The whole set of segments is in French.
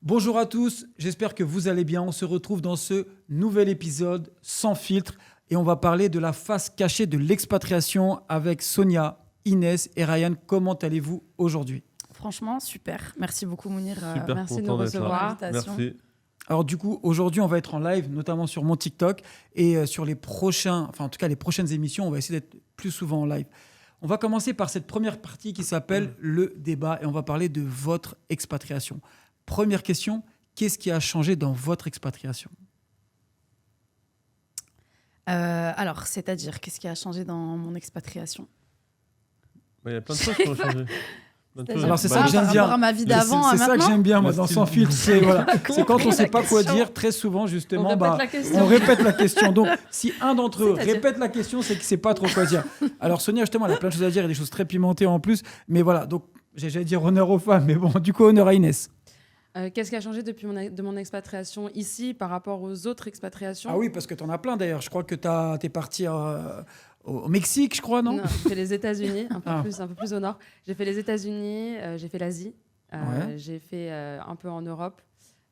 Bonjour à tous, j'espère que vous allez bien. On se retrouve dans ce nouvel épisode sans filtre et on va parler de la face cachée de l'expatriation avec Sonia, Inès et Ryan. Comment allez-vous aujourd'hui ? Franchement, super. Merci beaucoup Mounir. Super Merci de content nous d'être recevoir. là. L'invitation. Merci. Alors du coup, aujourd'hui, on va être en live, notamment sur mon TikTok et sur les prochaines émissions, on va essayer d'être plus souvent en live. On va commencer par cette première partie qui s'appelle le débat et on va parler de votre expatriation. Première question, qu'est-ce qui a changé dans votre expatriation ? Alors, c'est-à-dire, qu'est-ce qui a changé dans mon expatriation ? Il y a plein de choses qui ont changé. Plein de choses. Alors, c'est ça Par que j'aime bien. rapport à ma vie d'avant à C'est ça que maintenant. j'aime bien, moi, Le dans style. Sans filtre. C'est quand on ne sait la pas quoi question. dire, très souvent, justement, On répète la question. on répète la question. Donc, si un d'entre eux C'est-à-dire répète la question, c'est qu'il ne sait pas trop quoi dire. Alors, Sonia, justement, elle a plein de choses à dire et des choses très pimentées en plus. Mais voilà, donc, j'allais dire honneur aux femmes, mais bon, du coup, honneur à Inès. Qu'est-ce qui a changé depuis mon expatriation ici par rapport aux autres expatriations ? Ah oui, parce que tu en as plein d'ailleurs. Je crois que tu es parti au Mexique, je crois, non, J'ai fait les États-Unis, un peu plus au nord. J'ai fait les États-Unis, j'ai fait l'Asie, Ouais. j'ai fait un peu en Europe,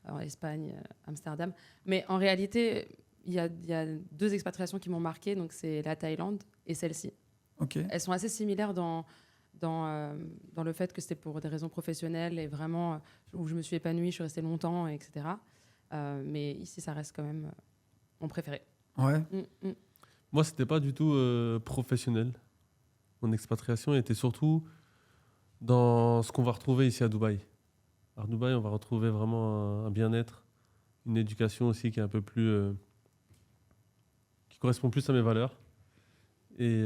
en Espagne, Amsterdam. Mais en réalité, il y a deux expatriations qui m'ont marqué, donc c'est la Thaïlande et celle-ci. Ok. Elles sont assez similaires dans le fait que c'était pour des raisons professionnelles et vraiment où je me suis épanouie, je suis restée longtemps, etc. Mais ici, ça reste quand même mon préféré. Ouais. Moi, c'était pas du tout professionnel. Mon expatriation était surtout dans ce qu'on va retrouver ici à Dubaï. À Dubaï, on va retrouver vraiment un bien-être, une éducation aussi qui est un peu plus... qui correspond plus à mes valeurs. Et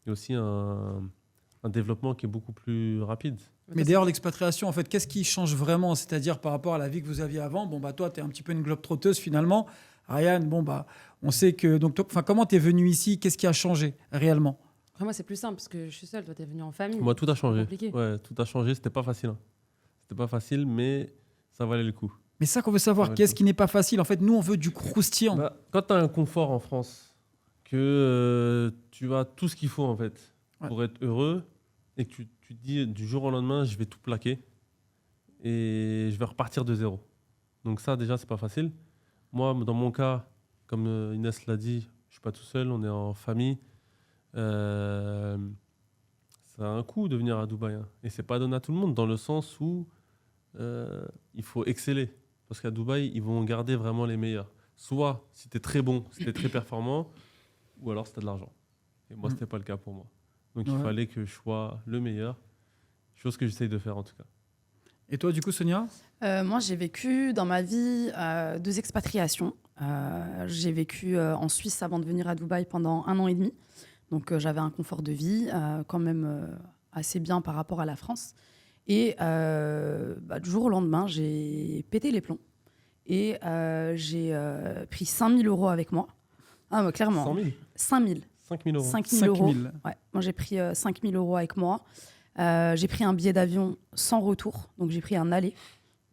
aussi un développement qui est beaucoup plus rapide. Mais d'ailleurs, l'expatriation, en fait, qu'est-ce qui change vraiment ? C'est-à-dire par rapport à la vie que vous aviez avant. Bon, bah, toi, tu es un petit peu une globe-trotteuse finalement. Ryan, bon, bah, on sait que. Donc, comment tu es venu ici ? Qu'est-ce qui a changé réellement ? Après, moi, c'est plus simple parce que je suis seule. Toi, tu es venue en famille. Moi, tout a changé. Compliqué. Ouais, tout a changé. C'était pas facile. C'était pas facile, mais ça valait le coup. Mais ça qu'on veut savoir, Ouais, qu'est-ce qui n'est pas facile ? En fait, nous, on veut du croustillant. Bah, quand tu as un confort en France, que tu as tout ce qu'il faut en fait pour être heureux, et que tu te dis du jour au lendemain, je vais tout plaquer et je vais repartir de zéro. Donc ça, déjà, c'est pas facile. Moi, dans mon cas, comme Inès l'a dit, je suis pas tout seul, on est en famille. Ça a un coût de venir à Dubaï, hein. Et c'est pas donné à tout le monde, dans le sens où il faut exceller. Parce qu'à Dubaï, ils vont garder vraiment les meilleurs. Soit si tu es très bon, si tu es très performant, ou alors si tu as de l'argent. Et moi, c'était pas le cas pour moi. Donc il fallait que je sois le meilleur. Chose que j'essaye de faire en tout cas. Et toi, du coup, Sonia ? Moi, j'ai vécu dans ma vie 2 expatriations. J'ai vécu en Suisse avant de venir à Dubaï pendant 1 an et demi. Donc, j'avais un confort de vie quand même assez bien par rapport à la France. Et du jour au lendemain, j'ai pété les plombs. Et j'ai pris 5 000 euros avec moi. Ah, bah, clairement. 100 000 5 000. 5 000 euros. 5 000 euros. 000. Ouais. Moi, j'ai pris 5 000 euros avec moi. J'ai pris un billet d'avion sans retour. Donc, j'ai pris un aller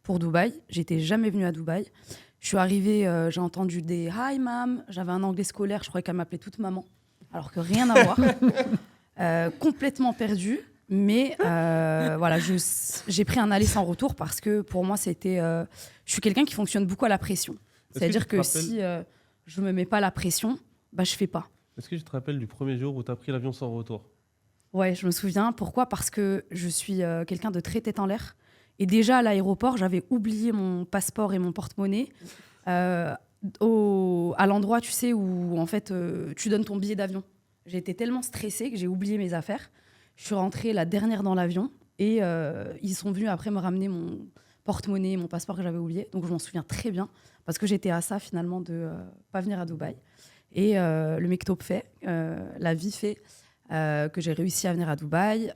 pour Dubaï. J'étais jamais venue à Dubaï. Je suis arrivée, j'ai entendu des « Hi, mam ». J'avais un anglais scolaire. Je croyais qu'elle m'appelait toute maman. Alors que rien à voir. Complètement perdue. Mais voilà, j'ai pris un aller sans retour parce que pour moi, c'était... je suis quelqu'un qui fonctionne beaucoup à la pression. C'est-à-dire que si je me mets pas la pression, bah, je fais pas. Est-ce que tu te rappelles du premier jour où tu as pris l'avion sans retour ? Ouais, je me souviens. Pourquoi ? Parce que je suis quelqu'un de très tête en l'air. Et déjà, à l'aéroport, j'avais oublié mon passeport et mon porte-monnaie à l'endroit, tu sais, où en fait, tu donnes ton billet d'avion. J'ai été tellement stressée que j'ai oublié mes affaires. Je suis rentrée la dernière dans l'avion et ils sont venus après me ramener mon porte-monnaie, mon passeport que j'avais oublié. Donc, je m'en souviens très bien parce que j'étais à ça, finalement, de pas venir à Dubaï. Et le mektob fait, la vie fait que j'ai réussi à venir à Dubaï.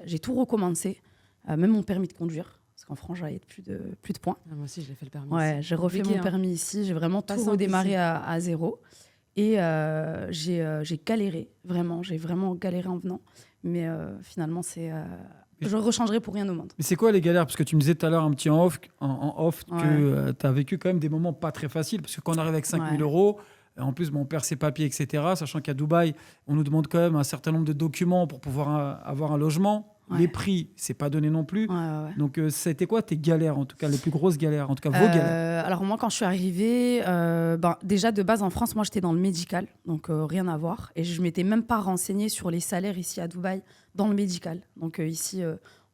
J'ai tout recommencé, même mon permis de conduire, parce qu'en France, j'avais plus de points. Ah, moi aussi, je l'ai fait le permis. Ouais, j'ai refait Compliqué, mon permis ici. J'ai vraiment Pas tout simple redémarré ici. à zéro. Et j'ai galéré, vraiment. J'ai vraiment galéré en venant. Mais finalement, je rechangerai pour rien au monde. Mais c'est quoi les galères ? Parce que tu me disais tout à l'heure un petit en off Ouais. que tu as vécu quand même des moments pas très faciles. Parce que quand on arrive avec 5 000 Ouais. euros, en plus, on perd ses papiers, etc. Sachant qu'à Dubaï, on nous demande quand même un certain nombre de documents pour pouvoir avoir un logement. Ouais. Les prix, c'est pas donné non plus. Ouais. Donc, ça a été quoi tes galères, en tout cas, les plus grosses galères, en tout cas vos galères? Alors moi, quand je suis arrivée, déjà de base en France, moi j'étais dans le médical, donc rien à voir. Et je m'étais même pas renseignée sur les salaires ici à Dubaï dans le médical. Donc ici,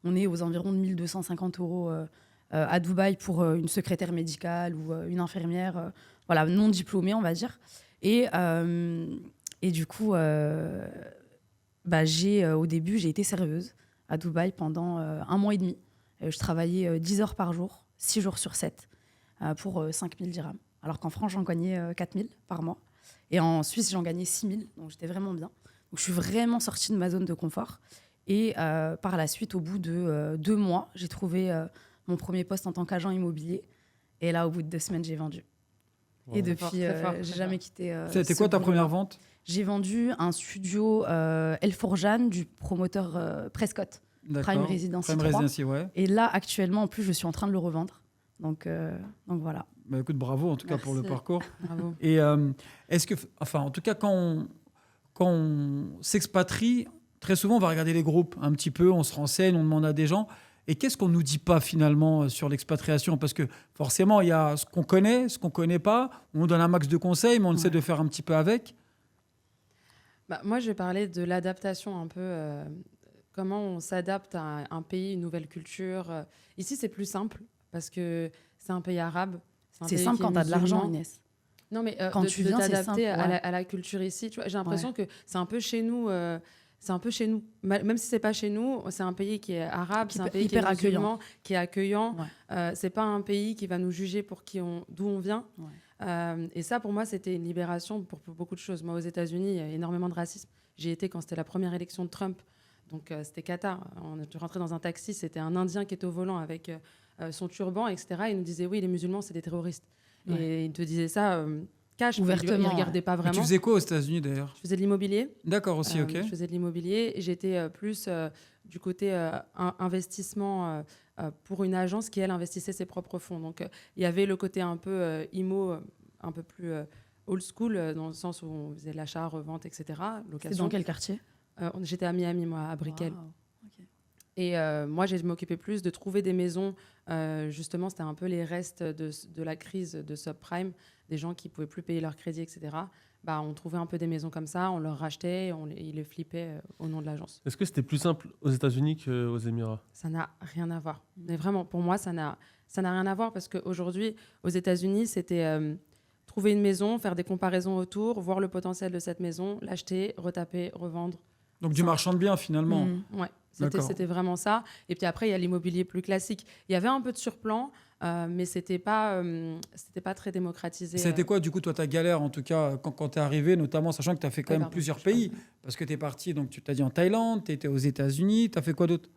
on est aux environs de 1 250 € à Dubaï pour une secrétaire médicale ou une infirmière, voilà, non diplômée, on va dire. Et du coup, au début, j'ai été serveuse à Dubaï pendant 1 mois et demi. Je travaillais 10 heures par jour, 6 jours sur 7, pour 5 000 dirhams. Alors qu'en France, j'en gagnais 4 000 par mois. Et en Suisse, j'en gagnais 6 000, donc j'étais vraiment bien. Donc je suis vraiment sortie de ma zone de confort. Et par la suite, au bout de 2 mois, j'ai trouvé mon premier poste en tant qu'agent immobilier. Et là, au bout de 2 semaines, j'ai vendu. Wow. Et depuis, Très fort, j'ai très jamais quitté. C'était ce quoi ta boulot-là. première vente? J'ai vendu un studio El Forjan du promoteur Prescott. D'accord. Prime Residency Prime 3. Residency, ouais. Et là, actuellement, en plus, je suis en train de le revendre. Donc voilà. Bah, écoute, bravo en tout cas pour le Merci. parcours. Bravo. Et est-ce que, enfin, en tout cas, quand on s'expatrie, très souvent, on va regarder les groupes un petit peu, on se renseigne, on demande à des gens. Et qu'est-ce qu'on nous dit pas finalement sur l'expatriation? Parce que forcément, il y a ce qu'on connaît pas. On nous donne un max de conseils, mais on essaie de faire un petit peu avec. Moi, je vais parler de l'adaptation un peu. Comment on s'adapte à un pays, une nouvelle culture. Ici, c'est plus simple parce que c'est un pays arabe. un C'est pays simple qui est quand tu as de l'argent, musulman. Inès. Non, mais Quand tu viens, c'est t'adapter simple, ouais. à la culture ici. Tu vois, j'ai l'impression que c'est un peu chez nous. C'est un peu chez nous. Même si c'est pas chez nous, c'est un pays qui est arabe, c'est un pays qui est hyper musulman, qui est accueillant. Ouais. C'est pas un pays qui va nous juger pour d'où on vient. Ouais. Et ça, pour moi, c'était une libération pour beaucoup de choses. Moi, aux États-Unis, il y a énormément de racisme. J'y étais quand c'était la première élection de Trump. Donc, c'était Qatar. On est rentré dans un taxi, c'était un Indien qui était au volant avec son turban, etc. Il nous disait, oui, les musulmans, c'est des terroristes. Ouais. Et il te disait ça cash, Ouvertement, il ne regardait pas Mais vraiment. tu faisais quoi aux États-Unis d'ailleurs? Je faisais de l'immobilier. D'accord aussi, ok. Je faisais de l'immobilier et j'étais plus du côté investissement pour une agence qui, elle, investissait ses propres fonds. Donc, il y avait le côté un peu IMO, un peu plus old school, dans le sens où on faisait l'achat, revente, etc. C'est Location. dans quel quartier? J'étais à Miami, moi, à Brickell. Wow. Ok. Et moi, je m'occupais plus de trouver des maisons. Justement, c'était un peu les restes de la crise de subprime, des gens qui ne pouvaient plus payer leur crédit, etc. On trouvait un peu des maisons comme ça, on leur rachetait, ils les flippaient au nom de l'agence. Est-ce que c'était plus simple aux États-Unis qu'aux Émirats? Ça n'a rien à voir. Mais vraiment, pour moi, ça n'a rien à voir parce qu'aujourd'hui, aux États-Unis, c'était trouver une maison, faire des comparaisons autour, voir le potentiel de cette maison, l'acheter, retaper, revendre. Donc du marchand de biens finalement. Mm. Ouais, D'accord. c'était vraiment ça. Et puis après, il y a l'immobilier plus classique. Il y avait un peu de surplomb, mais c'était pas très démocratisé. C'était quoi du coup toi ta galère en tout cas quand tu es arrivé, notamment sachant que tu as fait quand même Pardon, plusieurs je parle. pays, parce que tu es parti, donc tu t'as dit en Thaïlande, tu étais aux États-Unis, tu as fait quoi d'autre?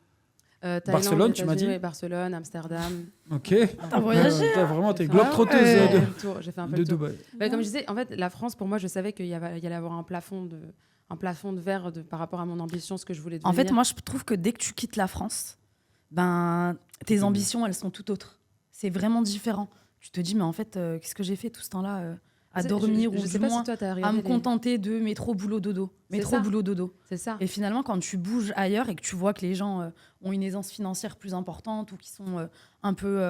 Thaïlande, Barcelone, tu m'as États-Unis, dit? ouais, Barcelone, Amsterdam. Ok. T'as voyagé, T'as vraiment, t'es J'ai fait un globe-trotteuse peu Ouais. le tour. J'ai fait un peu de le tour. Dubaï. Comme je disais, en fait, la France, pour moi, je savais qu'il y allait avoir un plafond de verre par rapport à mon ambition, ce que je voulais devenir. En fait, moi, je trouve que dès que tu quittes la France, tes ambitions, elles sont tout autres. C'est vraiment différent. Tu te dis, mais en fait, qu'est-ce que j'ai fait tout ce temps-là à Tu sais, dormir je ou sais du pas moins si toi, t'as à regardé me contenter de métro, boulot, dodo. C'est Métro, ça. boulot, dodo. C'est ça. Et finalement, quand tu bouges ailleurs et que tu vois que les gens ont une aisance financière plus importante ou qui sont un peu...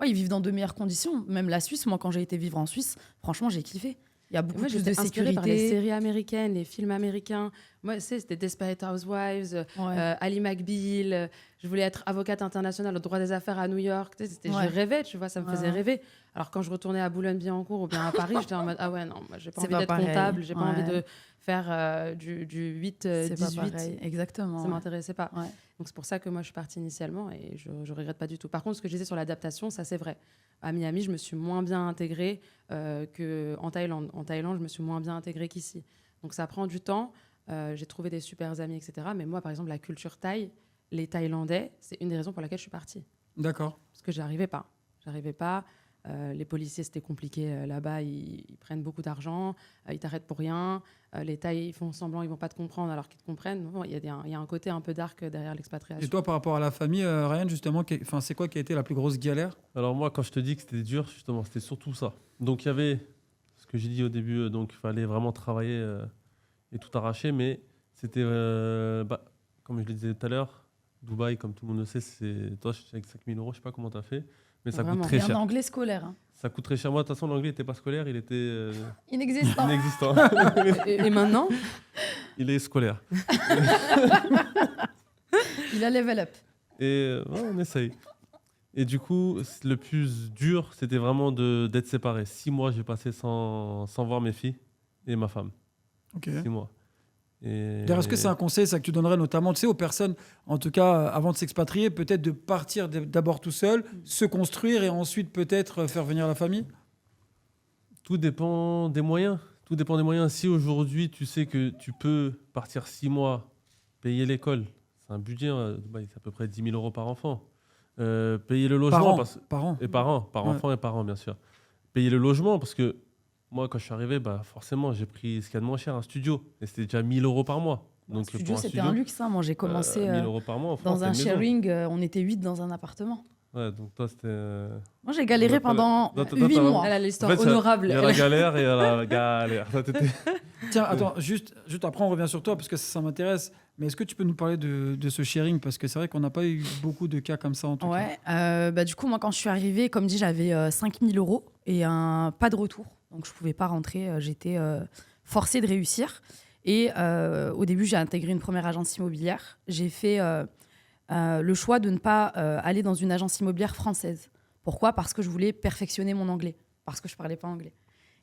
ils vivent dans de meilleures conditions. Même la Suisse, moi, quand j'ai été vivre en Suisse, franchement, j'ai kiffé. Il y a beaucoup Moi, plus de j'étais inspirée par les sécurité. séries américaines, les films américains. Moi, c'était Desperate Housewives, Ouais. Ali McBeal. Je voulais être avocate internationale au droit des affaires à New York. Ouais. Je rêvais, tu vois, ça me Ouais, faisait ouais. rêver. Alors, quand je retournais à Boulogne-Billancourt ou bien à Paris, j'étais en mode ah ouais, non, moi, j'ai pas C'est envie pas d'être pareil. comptable, j'ai pas Ouais. envie de faire du 8, C'est pas 18. pareil. Exactement. Ça ouais. m'intéressait pas. Ouais. Donc, c'est pour ça que moi, je suis partie initialement et je regrette pas du tout. Par contre, ce que je disais sur l'adaptation, ça, c'est vrai. À Miami, je me suis moins bien intégrée qu'en Thaïlande. En Thaïlande, je me suis moins bien intégrée qu'ici. Donc, ça prend du temps. J'ai trouvé des super amis, etc. Mais moi, par exemple, la culture thaï, les Thaïlandais, c'est une des raisons pour laquelle je suis partie. D'accord. Parce que j'arrivais pas. Les policiers, c'était compliqué là-bas. Ils prennent beaucoup d'argent. Ils t'arrêtent pour rien. Les Thaïs, ils font semblant, ils vont pas te comprendre alors qu'ils te comprennent. Bon, il y a un côté un peu dark derrière Et l'expatriation. toi par rapport à la famille, Ryan, justement, c'est quoi qui a été la plus grosse galère? Alors moi, quand je te dis que c'était dur, justement, c'était surtout ça. Donc il y avait ce que j'ai dit au début, donc il fallait vraiment travailler et tout arracher, mais c'était, comme je le disais tout à l'heure, Dubaï, comme tout le monde le sait, toi, je suis avec 5 000 €, je sais pas comment tu as fait, mais ça Vraiment. coûte très Et un cher. anglais scolaire. Hein. Ça coûte très cher. Moi, de toute façon, l'anglais n'était pas scolaire, il était Inexistant. inexistant. Et maintenant, Il est scolaire. Il a level up. Et ouais, on essaye. Et du coup, le plus dur, c'était vraiment d'être séparés. 6 mois, j'ai passé sans voir mes filles et ma femme. Ok. 6 mois. Et... D'ailleurs, est-ce que c'est un conseil ça, que tu donnerais notamment aux personnes, en tout cas avant de s'expatrier, peut-être de partir d'abord tout seul, se construire et ensuite peut-être faire venir la famille? Tout dépend des moyens. Tout dépend des moyens. Si aujourd'hui, tu sais que tu peux partir 6 mois, payer l'école, c'est un budget, c'est à peu près 10 000 € par enfant. Payer le logement. Par an. Et par an, par enfant et par an, bien sûr. Payer le logement, parce que moi, quand je suis arrivé, forcément, j'ai pris ce qu'il y a de moins cher, un studio. Et c'était déjà 1 000 € par mois. Donc, Studio, pour un c'était studio, un luxe. Hein. Moi, j'ai commencé 1 000 € par mois en France, dans un c'est une maison. sharing. On était 8 dans un appartement. Ouais, donc toi, c'était... Moi, j'ai galéré pendant Non, toi, 8 t'as- mois. elle a l'histoire En fait, honorable. Il y a la galère et il y a la galère. Toi, t'étais- Tiens, attends, juste après on revient sur toi parce que ça m'intéresse. Mais est-ce que tu peux nous parler de ce sharing? Parce que c'est vrai qu'on n'a pas eu beaucoup de cas comme ça en tout cas. Ouais, du coup, moi, quand je suis arrivée, comme dit, j'avais 5 000 € et pas de retour. Donc, je ne pouvais pas rentrer. J'étais forcée de réussir. Et au début, j'ai intégré une première agence immobilière. J'ai fait le choix de ne pas aller dans une agence immobilière française. Pourquoi? Parce que je voulais perfectionner mon anglais, parce que je ne parlais pas anglais.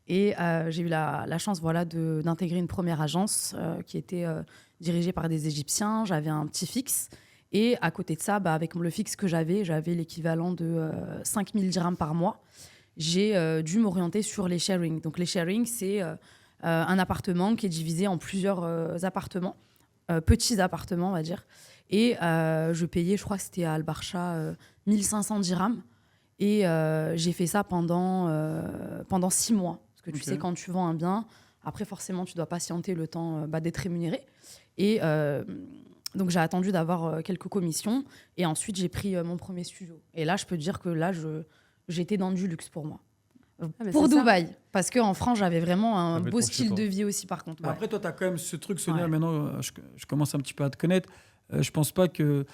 Et j'ai eu la chance d'intégrer une première agence qui était dirigée par des Égyptiens. J'avais un petit fixe. Et à côté de ça, avec le fixe que j'avais l'équivalent de 5 000 dirhams par mois. J'ai dû m'orienter sur les sharing. Donc les sharing, c'est un appartement qui est divisé en plusieurs appartements, petits appartements, on va dire. Et je payais, je crois que c'était à Al-Barcha, 1 500 dirhams. Et j'ai fait ça pendant 6 mois. Parce que tu sais, quand tu vends un bien, après, forcément, tu dois patienter le temps d'être rémunéré. Et donc, j'ai attendu d'avoir quelques commissions. Et ensuite, j'ai pris mon premier studio. Et là, je peux te dire que là, j'étais dans du luxe pour moi. Pour Dubaï. Parce qu'en France, j'avais vraiment un beau style de vie aussi, par contre. Après, toi, tu as quand même ce truc, Sonia. Maintenant, je commence un petit peu à te connaître. Je pense pas que...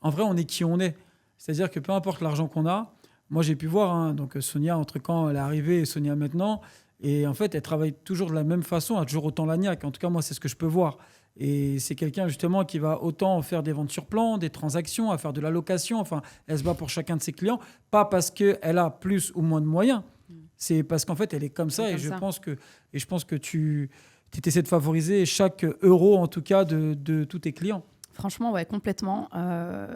En vrai, on est qui on est. C'est-à-dire que peu importe l'argent qu'on a, moi, j'ai pu voir, hein, donc Sonia, entre quand elle est arrivée et Sonia maintenant, et en fait, elle travaille toujours de la même façon, elle a toujours autant l'agnac. En tout cas, moi, c'est ce que je peux voir. Et c'est quelqu'un, justement, qui va autant faire des ventes sur plan, des transactions, à faire de la location. Enfin, elle se bat pour chacun de ses clients, pas parce qu'elle a plus ou moins de moyens. C'est parce qu'en fait, elle est comme ça. Je pense que tu essaies de favoriser chaque euro, en tout cas, de tous tes clients. Franchement, ouais, complètement.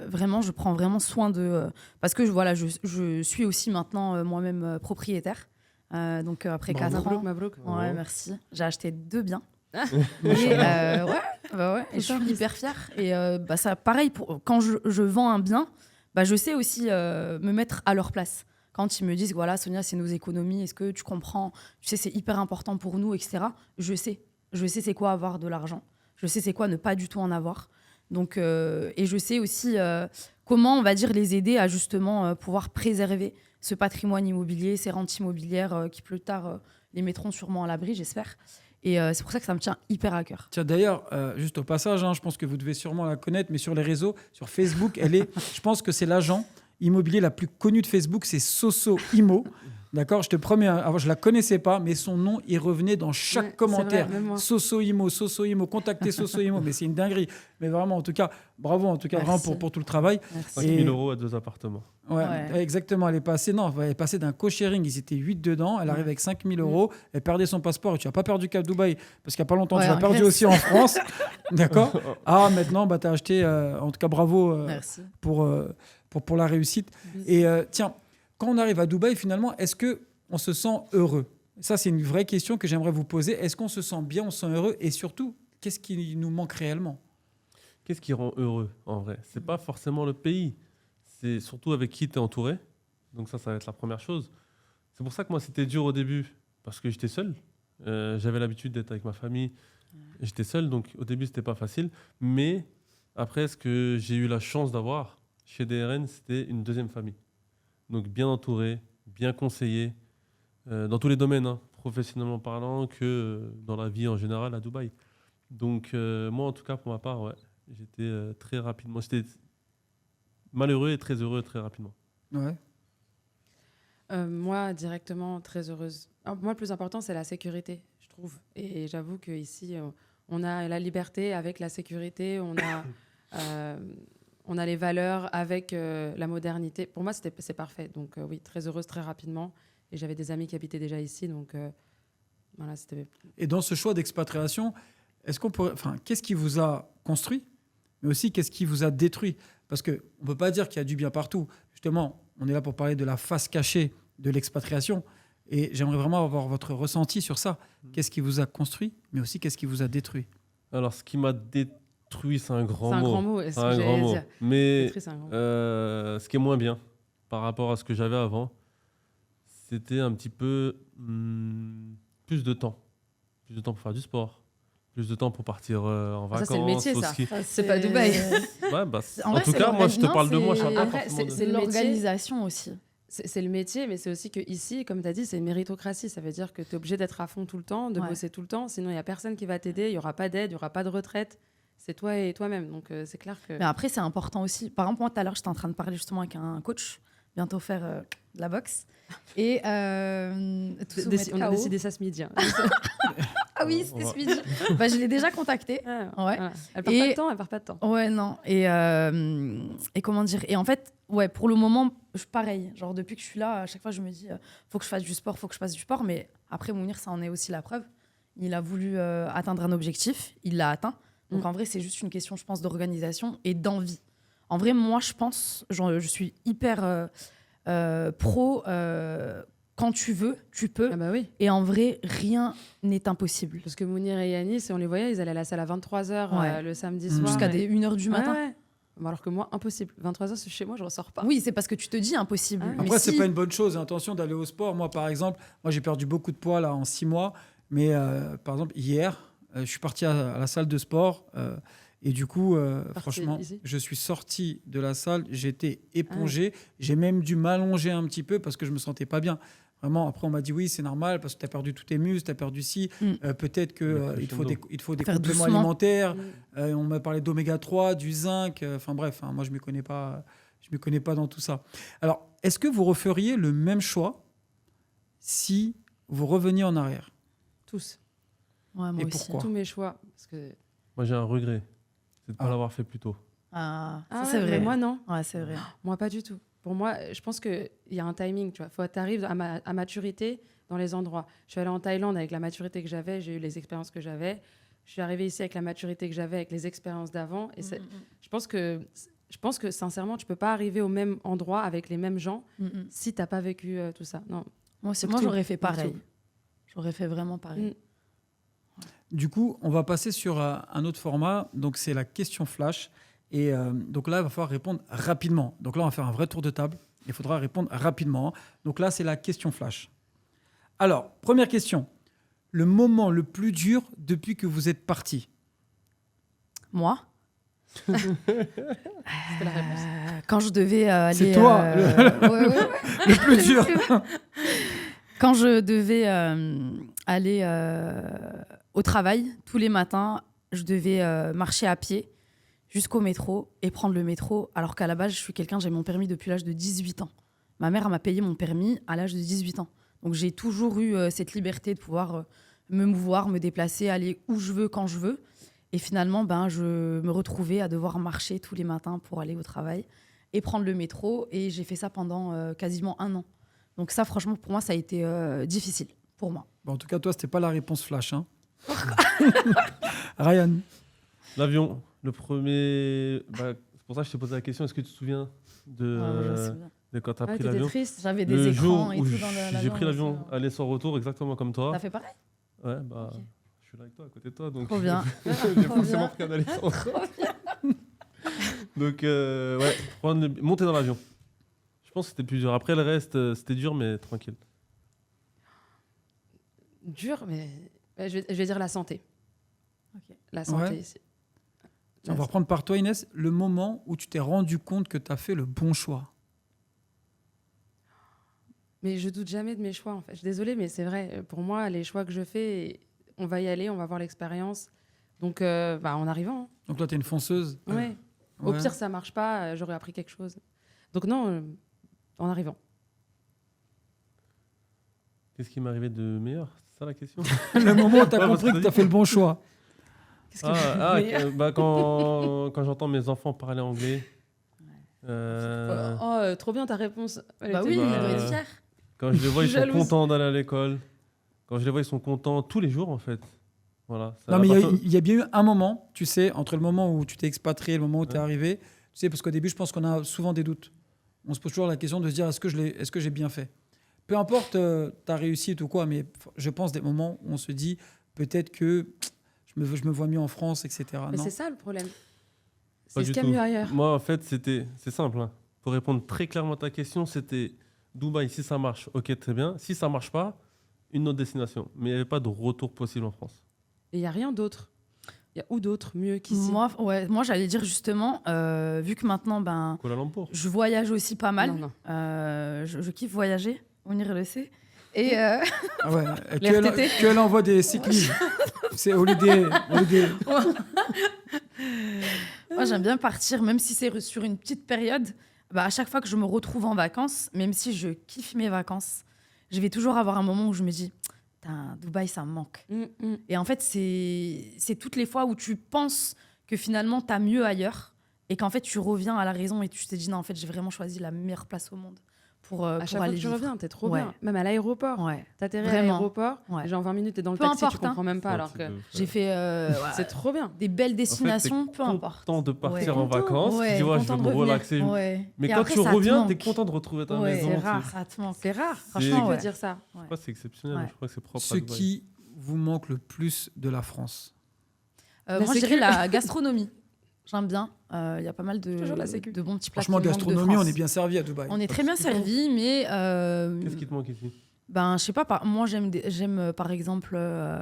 Vraiment, je prends vraiment soin de... parce que je suis aussi maintenant moi-même propriétaire. Donc après 4 ans... Mabrouk. Ouais, merci. J'ai acheté 2 biens. Et je suis hyper fière. Et ça, pareil, quand je vends un bien, je sais aussi me mettre à leur place. Quand ils me disent, voilà, Sonia, c'est nos économies, est-ce que tu comprends? Tu sais, c'est hyper important pour nous, etc. Je sais c'est quoi avoir de l'argent. Je sais c'est quoi ne pas du tout en avoir. Donc, et je sais aussi comment, on va dire, les aider à justement pouvoir préserver ce patrimoine immobilier, ces rentes immobilières qui plus tard les mettront sûrement à l'abri, j'espère. Et c'est pour ça que ça me tient hyper à cœur. Tiens, d'ailleurs, juste au passage, hein, je pense que vous devez sûrement la connaître, mais sur les réseaux, sur Facebook, je pense que c'est l'agent immobilier la plus connue de Facebook, c'est Soso Imo. D'accord, je te promets, avant je la connaissais pas, mais son nom il revenait dans chaque commentaire. Vrai, Soso Imo, contactez Soso Imo, mais c'est une dinguerie. Mais vraiment, en tout cas, bravo en tout cas vraiment pour tout le travail. 5 000 € à 2 appartements. Ouais, exactement. Elle est passée d'un co-sharing, ils étaient 8 dedans. Elle arrive avec 5 000 €. Elle perdait son passeport et tu n'as pas perdu Cap Dubaï parce qu'il n'y a pas longtemps, tu l'as perdu aussi en France. D'accord. Ah, maintenant, tu as acheté. En tout cas, bravo pour la réussite. Et tiens, quand on arrive à Dubaï, finalement, est-ce qu'on se sent heureux? Ça, c'est une vraie question que j'aimerais vous poser. Est-ce qu'on se sent bien, on se sent heureux? Et surtout, qu'est-ce qui nous manque réellement? Qu'est-ce qui rend heureux, en vrai? C'est pas forcément le pays. C'est surtout avec qui tu es entouré. Donc ça va être la première chose. C'est pour ça que moi, c'était dur au début, parce que j'étais seul. J'avais l'habitude d'être avec ma famille. J'étais seul, donc au début, c'était pas facile. Mais après, ce que j'ai eu la chance d'avoir chez DRN, c'était une deuxième famille. Donc bien entouré, bien conseillé, dans tous les domaines, hein, professionnellement parlant, que dans la vie en général à Dubaï. Donc moi, en tout cas, pour ma part, j'étais très rapidement... J'étais malheureux et très heureux très rapidement. Ouais. Moi, directement, très heureuse. Alors, moi, le plus important, c'est la sécurité, je trouve. Et j'avoue qu'ici, on a la liberté avec la sécurité, on a les valeurs avec la modernité. Pour moi, c'est parfait. Donc oui, très heureuse très rapidement. Et j'avais des amis qui habitaient déjà ici, donc voilà, c'était... Et dans ce choix d'expatriation, qu'est-ce qui vous a construit, mais aussi qu'est-ce qui vous a détruit? Parce qu'on ne peut pas dire qu'il y a du bien partout. Justement, on est là pour parler de la face cachée de l'expatriation. Et j'aimerais vraiment avoir votre ressenti sur ça. Qu'est-ce qui vous a construit, mais aussi qu'est-ce qui vous a détruit? Alors, ce qui m'a détruit, c'est un grand mot. C'est un grand mot, c'est ce C'est que un grand j'allais mot. dire. Mais Détruit, c'est un grand mot. ce qui est moins bien par rapport à ce que j'avais avant, c'était un petit peu plus de temps. Plus de temps pour faire du sport. Plus de temps pour partir en vacances. Ça, c'est le métier, au ça. ski. C'est pas Dubaï. Ouais, bah, En en vrai, tout c'est cas, moi, je te non, parle de moi. Je c'est- sais pas Après, forcément de- c'est le métier. l'organisation aussi. C'est le métier, mais c'est aussi qu'ici, comme tu as dit, c'est une méritocratie. Ça veut dire que tu es obligé d'être à fond tout le temps, de Ouais. bosser tout le temps. Sinon, il n'y a personne qui va t'aider, il n'y aura pas d'aide, il n'y aura pas de retraite. C'est toi et toi-même. Donc, c'est clair que... Mais après, c'est important aussi. Par exemple, moi, tout à l'heure, j'étais en train de parler justement avec un coach, bientôt faire de la boxe. Et tout se mettre On a KO. décidé ça ce midi. Hein. Ah oui, c'était ce midi. Bah, je l'ai déjà contacté. Ah, Ouais. voilà. Elle perd Et- pas de temps, elle perd pas de temps. Ouais, non. Et comment dire? Et en fait, ouais, pour le moment, pareil. Genre, depuis que je suis là, à chaque fois, je me dis, faut que je fasse du sport, faut que je fasse du sport. Mais après, Mounir, ça en est aussi la preuve. Il a voulu atteindre un objectif, il l'a atteint. Donc, en vrai, c'est juste une question, je pense, d'organisation et d'envie. En vrai, moi, je pense, genre, je suis hyper pro. Quand tu veux, tu peux. Ah bah oui. Et en vrai, rien n'est impossible. Parce que Mounir et Yanis, on les voyait, ils allaient à la salle à 23h Ouais. le samedi Mmh. soir. Jusqu'à mais- 1h du matin. Ouais, ouais. Bon, alors que moi, impossible. 23h, c'est chez moi, je ressors pas. Oui, c'est parce que tu te dis impossible. Ah. Mais Après, c'est si- pas une bonne chose. Attention d'aller au sport. Moi, par exemple, j'ai perdu beaucoup de poids là en 6 mois. Mais par exemple, hier, je suis parti à la salle de sport. Et du coup, franchement, ici je suis sorti de la salle. J'étais épongé. J'ai même dû m'allonger un petit peu parce que je me sentais pas bien. Vraiment, après, on m'a dit oui, c'est normal parce que tu as perdu tous tes muscles, tu as perdu ci. Peut-être qu'il te faut des Faire compléments doucement. alimentaires. Mm. On m'a parlé d'oméga 3, du zinc. Enfin bref, moi, je ne m'y connais pas. Je me connais pas dans tout ça. Alors, est-ce que vous referiez le même choix si vous reveniez en arrière? Tous. Ouais, moi Et aussi. pourquoi? Tous mes choix. Parce que... Moi, j'ai un regret. C'est de ne pas Ah. l'avoir fait plus tôt. Ah, ça, Ah c'est ouais, vrai. mais moi, non. Ouais, c'est vrai. Moi, pas du tout. Pour moi, je pense qu'il y a un timing. Tu vois, tu arrives à maturité dans les endroits. Je suis allée en Thaïlande avec la maturité que j'avais, j'ai eu les expériences que j'avais. Je suis arrivée ici avec la maturité que j'avais, avec les expériences d'avant. Et je pense que sincèrement, tu peux pas arriver au même endroit avec les mêmes gens si t'as pas vécu tout ça. Non. Moi, aussi, Donc moi tout. j'aurais fait Donc pareil. tout. J'aurais fait vraiment pareil. Du coup, on va passer sur un autre format. Donc, c'est la question flash. Et donc là, il va falloir répondre rapidement. Donc là, on va faire un vrai tour de table. Il faudra répondre rapidement. Donc là, c'est la question flash. Alors, première question. Le moment le plus dur depuis que vous êtes parti? Moi, C'était la réponse. quand je devais aller. C'est toi, ouais, ouais, ouais. Le plus dur. Quand je devais aller au travail tous les matins, je devais marcher à pied jusqu'au métro et prendre le métro, alors qu'à la base, je suis quelqu'un, j'ai mon permis depuis l'âge de 18 ans. Ma mère m'a payé mon permis à l'âge de 18 ans. Donc j'ai toujours eu cette liberté de pouvoir me mouvoir, me déplacer, aller où je veux, quand je veux. Et finalement, je me retrouvais à devoir marcher tous les matins pour aller au travail et prendre le métro. Et j'ai fait ça pendant quasiment 1 an. Donc ça, franchement, pour moi, ça a été difficile, pour moi. Bon, en tout cas, toi, c'était pas la réponse flash. Hein. Ryan. L'avion, le premier. C'est pour ça que je t'ai posé la question. Est-ce que tu te souviens de quand tu as Ah, pris t'étais l'avion? triste. J'avais des Le écrans jour et où tout dans l'avion. j'ai pris l'avion aussi. aller sans retour, exactement comme toi. T'as fait pareil? Ouais, bah, Ok. je suis là avec toi, à côté de toi. Donc Trop bien. j'ai Trop forcément bien. pris un aller sans retour. Donc, ouais, monter dans l'avion. Je pense que c'était plus dur. Après, le reste, c'était dur, mais tranquille. Dur, mais je vais dire la santé. Ok. La santé Ouais. ici. Tiens, on va reprendre par toi, Inès. Le moment où tu t'es rendu compte que tu as fait le bon choix. Mais je doute jamais de mes choix, en fait. Je suis désolée, mais c'est vrai. Pour moi, les choix que je fais, on va y aller, on va voir l'expérience. Donc, en arrivant. Donc là, tu es une fonceuse. Ouais. Au Ouais. pire, ça marche pas, j'aurais appris quelque chose. Donc non, en arrivant. Qu'est-ce qui m'est arrivé de meilleur? C'est ça la question? Le moment où tu as Ouais, compris parce que que- tu as fait le bon choix. Qu'est-ce que Quand j'entends mes enfants parler anglais, trop bien ta réponse. Elle Bah était oui, bonne. il doit être fier. quand je les vois, ils sont Jalouse. contents d'aller à l'école. Quand je les vois, ils sont contents tous les jours, en fait. Voilà. Ça Non, mais appartient- il y a bien eu un moment, tu sais, entre le moment où tu t'es expatrié et le moment où tu es Ouais. arrivé. Tu sais, parce qu'au début, je pense qu'on a souvent des doutes. On se pose toujours la question de se dire est-ce que j'ai bien fait? Peu importe ta réussite ou quoi, mais je pense des moments où on se dit peut-être que je me vois mieux en France, etc. Mais Non. c'est ça le problème. Pas C'est ce du qu'il y a tout. mieux ailleurs. Moi, en fait, c'est simple. Hein. Pour répondre très clairement à ta question, c'était Dubaï, si ça marche, ok, très bien. Si ça marche pas, une autre destination. Mais il n'y avait pas de retour possible en France. Et il n'y a rien d'autre. Il y a où d'autre mieux qu'ici? Moi, j'allais dire justement, vu que maintenant, Kuala Lumpur. je voyage aussi pas mal. Non, non. Je kiffe voyager, Mounir le sait. Et Ah ouais, Les RTT. qu'elle envoie des cyclistes. C'est au lieu des. moi, j'aime bien partir, même si c'est sur une petite période. À chaque fois que je me retrouve en vacances, même si je kiffe mes vacances, je vais toujours avoir un moment où je me dis, putain, Dubaï, ça me manque. Et en fait, c'est toutes les fois où tu penses que finalement, tu as mieux ailleurs et qu'en fait, tu reviens à la raison et tu te dis, non, en fait, j'ai vraiment choisi la meilleure place au monde pour À chaque fois aller que tu vivre. reviens, t'es trop Ouais. bien. Même à l'aéroport. Ouais. T'atterris à Vraiment. l'aéroport, Ouais. genre en 20 minutes, t'es dans le Peu taxi, importe, tu comprends même pas. Ouais, Alors tu que peux- J'ai fait c'est trop bien. des belles En fait, destinations, t'es peu importe. content de partir Ouais. en vacances. Ouais, tu dis, ouais, je content veux de me revenir. relaxer. Ouais. Mais Et quand après, tu ça te reviens, t'es manque. content de retrouver ta Ouais, maison. c'est tu- rare, ça te manque. C'est rare. C'est- Franchement, on ouais. peut dire ça. Je crois que c'est exceptionnel. Ouais. Je crois que c'est propre Ce à Dubaï. qui vous manque le plus de la France. La Moi, je sécu. dirais la gastronomie. J'aime bien. Il y a pas mal de, Toujours la sécu. de bons petits plats. Franchement, qui me manquent de gastronomie, on France. est bien servi à Dubaï. On est très bien servi, mais Qu'est-ce qui te manque ici? je sais pas. Moi, j'aime par exemple.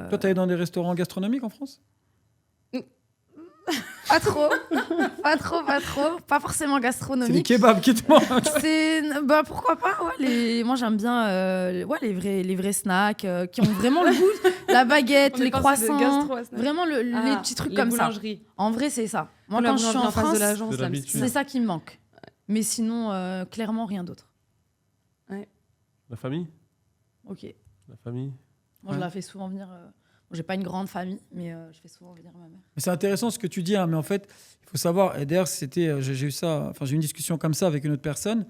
Toi, tu allé dans des restaurants gastronomiques en France? Pas trop, pas forcément C'est les gastronomique. kebabs qui te manquent. Pourquoi pas. Ouais, moi, j'aime bien les vrais snacks qui ont vraiment le goût, la baguette, On est les passé de croissants, gastro à snack. vraiment les Ah, petits trucs les comme ça. boulangeries. En vrai, c'est ça. Moi, La quand je suis boulangerie en face France, de l'agence, C'est là, l'habitude. c'est ça qui me manque. Mais sinon, clairement, rien d'autre. La famille? Ok. La famille? Moi, Ouais. je la fais souvent venir. J'ai pas une grande famille, mais je fais souvent venir ma mère. Mais c'est intéressant ce que tu dis, hein, mais en fait, il faut savoir, et d'ailleurs, j'ai eu ça, enfin, j'ai eu une discussion comme ça avec une autre personne.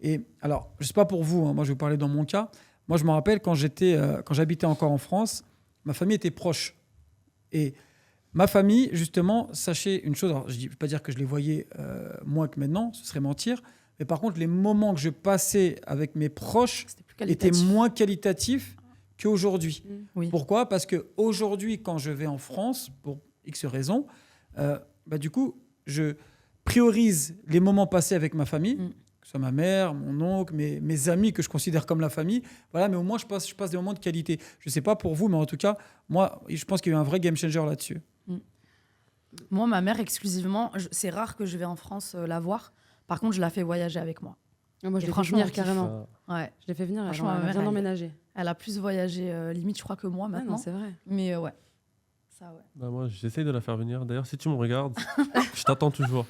Et alors, je sais pas pour vous, hein, moi je vais vous parler dans mon cas. Moi, je me rappelle quand j'habitais encore en France, ma famille était proche. Et ma famille, justement, sachez une chose, alors, je ne vais pas dire que je les voyais moins que maintenant, ce serait mentir, mais par contre, les moments que je passais avec mes proches C'était plus étaient qualitatif. moins qualitatifs qu'aujourd'hui. Oui. Pourquoi? Parce qu'aujourd'hui, quand je vais en France, pour X raisons, du coup, je priorise les moments passés avec ma famille, Mm. que ce soit ma mère, mon oncle, mes amis que je considère comme la famille. Voilà, mais au moins, je passe des moments de qualité. Je ne sais pas pour vous, mais en tout cas, moi, je pense qu'il y a eu un vrai game changer là-dessus. Moi, ma mère, exclusivement, c'est rare que je vais en France la voir. Par contre, je la fais voyager avec moi. Moi, je Et l'ai fait franchement, venir on kiffe. carrément. Ouais. Je l'ai fait venir, Franchement, elle ma mère, vient elle- d'emménager. Elle a plus voyagé, limite, je crois, que moi Ah maintenant. non, c'est vrai. Mais ouais. Ça, ouais. Bah, moi, j'essaye de la faire venir. D'ailleurs, si tu me regardes, je t'attends toujours.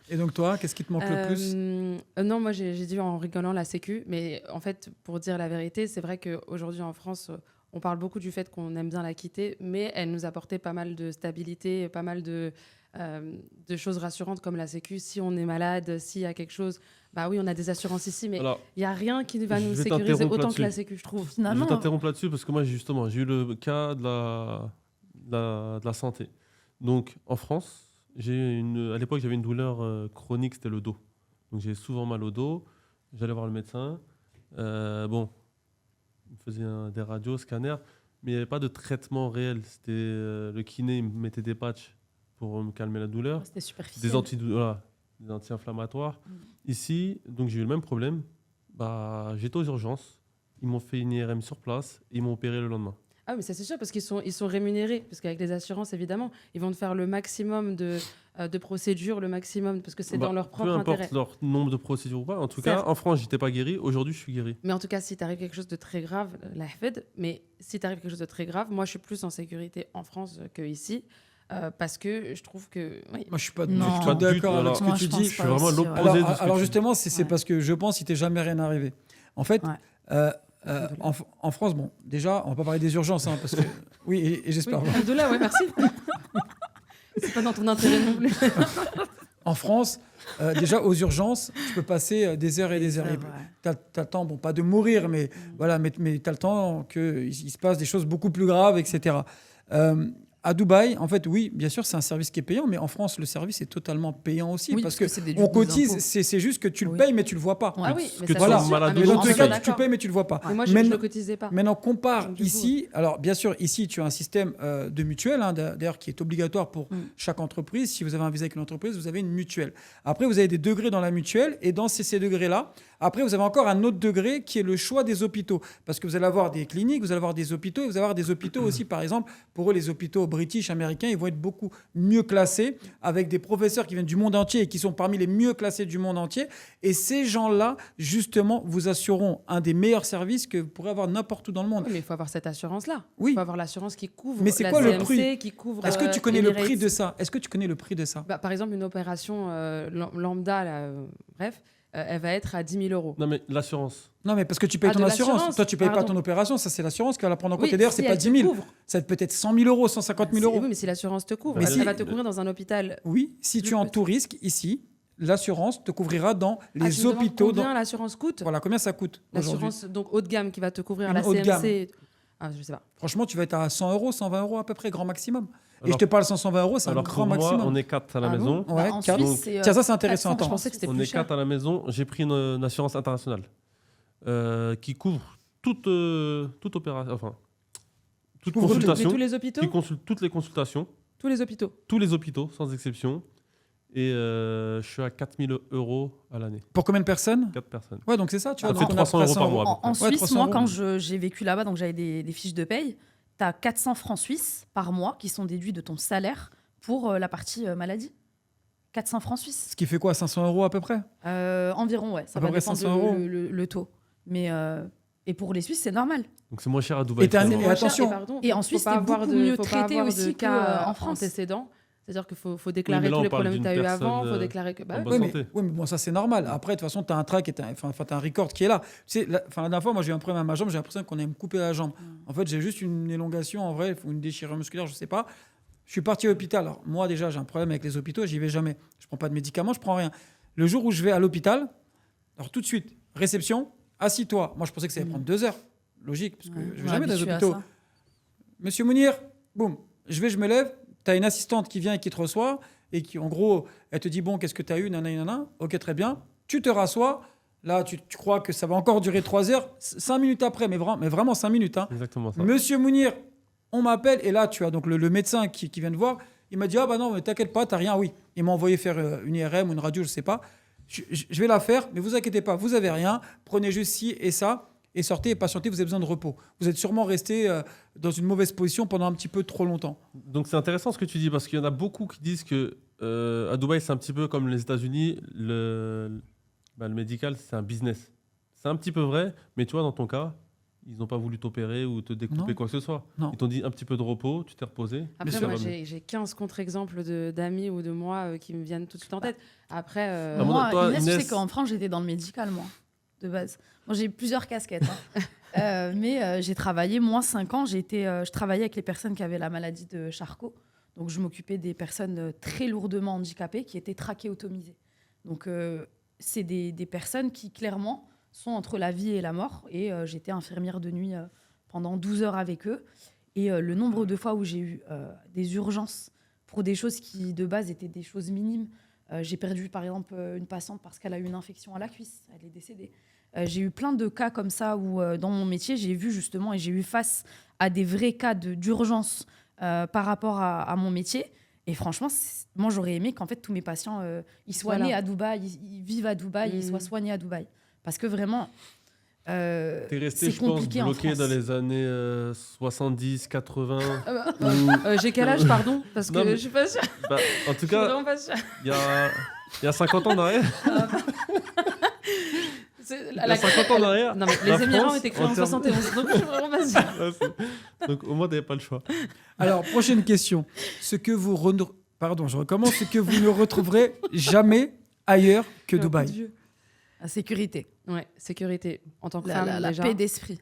Et donc toi, qu'est-ce qui te manque le plus? Non, moi j'ai dit en rigolant la sécu, mais en fait, pour dire la vérité, c'est vrai qu'aujourd'hui en France, on parle beaucoup du fait qu'on aime bien la quitter, mais elle nous apportait pas mal de stabilité, pas mal de choses rassurantes comme la sécu. Si on est malade, s'il y a quelque chose, bah oui, on a des assurances ici, mais Alors, il n'y a rien qui va je nous vais sécuriser t'interrompre autant que la là-dessus. sécu, je trouve. je vais Finalement, t'interrompre là-dessus parce que moi, justement, j'ai eu le cas de la santé. Donc, en France, à l'époque, j'avais une douleur chronique, c'était le dos. Donc, j'ai souvent mal au dos. J'allais voir le médecin. Bon, il me faisait des radios, scanners, mais il n'y avait pas de traitement réel. C'était le kiné, il me mettait des patchs pour me calmer la douleur. c'était superficiel. Des anti-inflammatoires. Ici, donc j'ai eu le même problème. J'étais aux urgences. Ils m'ont fait une IRM sur place et ils m'ont opéré le lendemain. Ah, mais ça, c'est sûr, parce qu'ils sont rémunérés. Parce qu'avec les assurances, évidemment, ils vont te faire le maximum de procédures, le maximum, parce que c'est dans leur propre Peu importe intérêt. leur nombre de procédures ou pas. En tout Certes. cas, en France, j'étais pas guéri. Aujourd'hui, je suis guéri. Mais en tout cas, si t'arrive quelque chose de très grave, la HFED, mais si t'arrive quelque chose de très grave, moi, je suis plus en sécurité en France qu'ici. parce que je trouve que... Oui. Moi, je suis pas Non. du tout d'accord avec ce Moi, que tu je pense dis. Je suis vraiment à aussi, ouais. l'opposé de ce que Alors tu justement, c'est Ouais. parce que je pense qu'il t'est jamais rien arrivé. En fait, Ouais. en France, bon, déjà, on va pas parler des urgences, hein, parce que oui, et j'espère. Oui, de là, ouais, merci. C'est pas dans ton intérêt non plus. En France, déjà aux urgences, tu peux passer des heures et des heures. C'est Et vrai. t'as le temps, bon, pas de mourir, mais voilà, mais t'as le temps qu'il se passe des choses beaucoup plus graves, etc. À Dubaï, en fait, oui, bien sûr, c'est un service qui est payant, mais en France, le service est totalement payant aussi Oui, parce que c'est déduit on des cotise. impôts. C'est juste que tu le Oui. payes, mais tu le vois pas. Ouais. Ah oui, mais que ça, tu sois c'est sûr. malade Ah, ou Mais mais dans non, tous les c'est cas, d'accord. tu payes, mais tu le vois pas. Mais moi, je Maintenant- ne cotisais pas. Maintenant, compare Donc, du coup, ici. Alors, bien sûr, ici, tu as un système de mutuelle, hein, d'ailleurs, qui est obligatoire pour chaque entreprise. Si vous avez un visa avec une entreprise, vous avez une mutuelle. Après, vous avez des degrés dans la mutuelle. Et dans ces degrés-là, après, vous avez encore un autre degré qui est le choix des hôpitaux. Parce que vous allez avoir des cliniques, vous allez avoir des hôpitaux. Et vous allez avoir des hôpitaux aussi, par exemple, pour eux, les hôpitaux british, américains, ils vont être beaucoup mieux classés, avec des professeurs qui viennent du monde entier et qui sont parmi les mieux classés du monde entier. Et ces gens-là, justement, vous assureront un des meilleurs services que vous pourrez avoir n'importe où dans le monde. Oui, mais il faut avoir cette assurance-là. Oui. Il faut avoir l'assurance qui couvre Mais c'est la quoi le CMC, prix qui couvre Est-ce que tu connais le prix Emirates. de ça Est-ce que tu connais le prix de ça Bah, par exemple, une opération lambda, là, bref, elle va être à 10 000 euros. Non, mais l'assurance. Non, mais parce que tu payes Ah, ton de assurance. l'assurance, Toi, tu payes pas pardon. ton opération. Ça, c'est l'assurance qui va la prendre en compte. Oui, Et d'ailleurs, si c'est pas elle te 10 000. couvre. Ça va peut être 100 000 euros, 150 000 euros. Oui, mais si l'assurance te couvre, Mais elle si- va te couvrir dans un hôpital. Oui, si tu es en petit. tout risque, ici, l'assurance te couvrira dans Ah, les tu me demandes hôpitaux. Combien l'assurance coûte Voilà, combien ça coûte aujourd'hui L'assurance donc haut de gamme qui va te couvrir Une la haut de gamme. CMC. Ah, je sais pas. Franchement, tu vas être à 100 euros, 120 euros à peu près, grand maximum. Et Alors- je te parle 120 euros, c'est un Alors grand pour moi, maximum. on est 4 à la Ah bon maison. Ouais, En quatre. Suisse, c'est, Tiens, ça, c'est intéressant. 400, Attends. Je pensais que c'était On plus est cher. 4 à la maison. J'ai pris une assurance internationale qui couvre toute opération, enfin, toute couvre consultation, tous les hôpitaux qui consulte toutes les consultations, Tous les hôpitaux. tous les hôpitaux, sans exception. Et je suis à 4 000 euros à l'année. Pour combien de personnes 4 personnes. Ouais, donc c'est ça, tu Ça vois. fait donc on a 300 euros 300 par mois. En Ouais, Suisse, 300 moi, euros. quand j'ai vécu là-bas, donc j'avais des fiches de paye, tu as 400 francs suisses par mois qui sont déduits de ton salaire pour la partie maladie. 400 francs suisses. Ce qui fait quoi, 500 euros à peu près Environ, ouais. Ça À peu va près dépendre 500 euros. le taux. Mais, et pour les Suisses, c'est normal. Donc c'est moins cher à Dubaï. Et t'as un- finalement. et attention. Et en Suisse, t'es beaucoup mieux traité aussi qu'en France. Antécédents. C'est-à-dire qu'il faut déclarer mais là, tous on les parle problèmes que tu as d'une eu avant. Il personne, faut déclarer que. Bah, en oui. bonne Oui, mais, santé. oui, mais bon, ça c'est normal. Après, de toute façon, tu as un track et t'as un record qui est là. Tu sais, la dernière fois, moi j'ai eu un problème à ma jambe, j'ai l'impression qu'on allait me couper la jambe. En fait, j'ai juste une élongation en vrai, ou une déchirure musculaire, je sais pas. Je suis parti à l'hôpital. Alors, moi déjà, j'ai un problème avec les hôpitaux, j'y vais jamais. Je prends pas de médicaments, je prends rien. Le jour où je vais à l'hôpital, alors tout de suite, réception, assis-toi. Moi, je pensais que ça allait prendre 2 heures. Logique, parce que je vais jamais dans les hôpitaux. Monsieur Mounir, boum, je me lève, tu as une assistante qui vient et qui te reçoit, et qui, en gros, elle te dit, bon, qu'est-ce que tu as eu, nanana, ok, très bien. Tu te rassois, là, tu crois que ça va encore durer 3 heures, 5 minutes après, mais vraiment 5 minutes. Hein. Exactement ça. Monsieur Mounir, on m'appelle, et là, tu as donc le médecin qui vient te voir, il m'a dit, ah bah non, mais t'inquiète pas, t'as rien, oui. Il m'a envoyé faire une IRM ou une radio, je sais pas. Je vais la faire, mais vous inquiétez pas, vous avez rien, prenez juste ci et ça, et sortez et patientez, vous avez besoin de repos. Vous êtes sûrement resté dans une mauvaise position pendant un petit peu trop longtemps. Donc c'est intéressant ce que tu dis parce qu'il y en a beaucoup qui disent que à Dubaï c'est un petit peu comme les États-Unis, le médical c'est un business. C'est un petit peu vrai, mais tu vois dans ton cas, ils n'ont pas voulu t'opérer ou te découper Non. quoi que ce soit. Non. Ils t'ont dit un petit peu de repos, tu t'es reposé. Après, ça moi, va mieux. j'ai 15 contre-exemples d'amis ou de moi qui me viennent tout de suite en tête. Après, Ah, Moi, toi, Inès, tu Inès- sais qu'en France, j'étais dans le médical, moi, de base. Moi, j'ai plusieurs casquettes. Hein. Mais j'ai travaillé, moins 5 ans, je travaillais avec les personnes qui avaient la maladie de Charcot. Donc, je m'occupais des personnes très lourdement handicapées qui étaient trachéotomisées. Donc, c'est des personnes qui, clairement, sont entre la vie et la mort. Et j'étais infirmière de nuit pendant 12 heures avec eux. Et le nombre de fois où j'ai eu des urgences pour des choses qui, de base, étaient des choses minimes. J'ai perdu, par exemple, une patiente parce qu'elle a eu une infection à la cuisse. Elle est décédée. J'ai eu plein de cas comme ça où, dans mon métier, j'ai vu justement et j'ai eu face à des vrais cas d'urgence par rapport à mon métier. Et franchement, moi, j'aurais aimé qu'en fait, tous mes patients, ils soient Voilà. nés à Dubaï, ils vivent à Dubaï, ils soient soignés à Dubaï. Parce que vraiment, T'es resté, c'est je pense, compliqué en bloqué France. dans les années 70, 80. j'ai quel âge, pardon Parce que Non, mais- je suis pas sûre. Bah, en tout Je suis cas, vraiment pas sûre. il y a 50 ans d'arrêt. C'est Il y a 50 ans en arrière. Non, mais la les Émirats ont France, été créés en en termes- 71, donc je suis vraiment pas sûre. Ouais, donc au moins, t'avais pas le choix. Alors, prochaine question. Ce que vous Pardon, je recommence. Ce que vous ne retrouverez jamais ailleurs que Dubaï. La sécurité. Ouais, sécurité. En tant que La, femme, la déjà. paix d'esprit.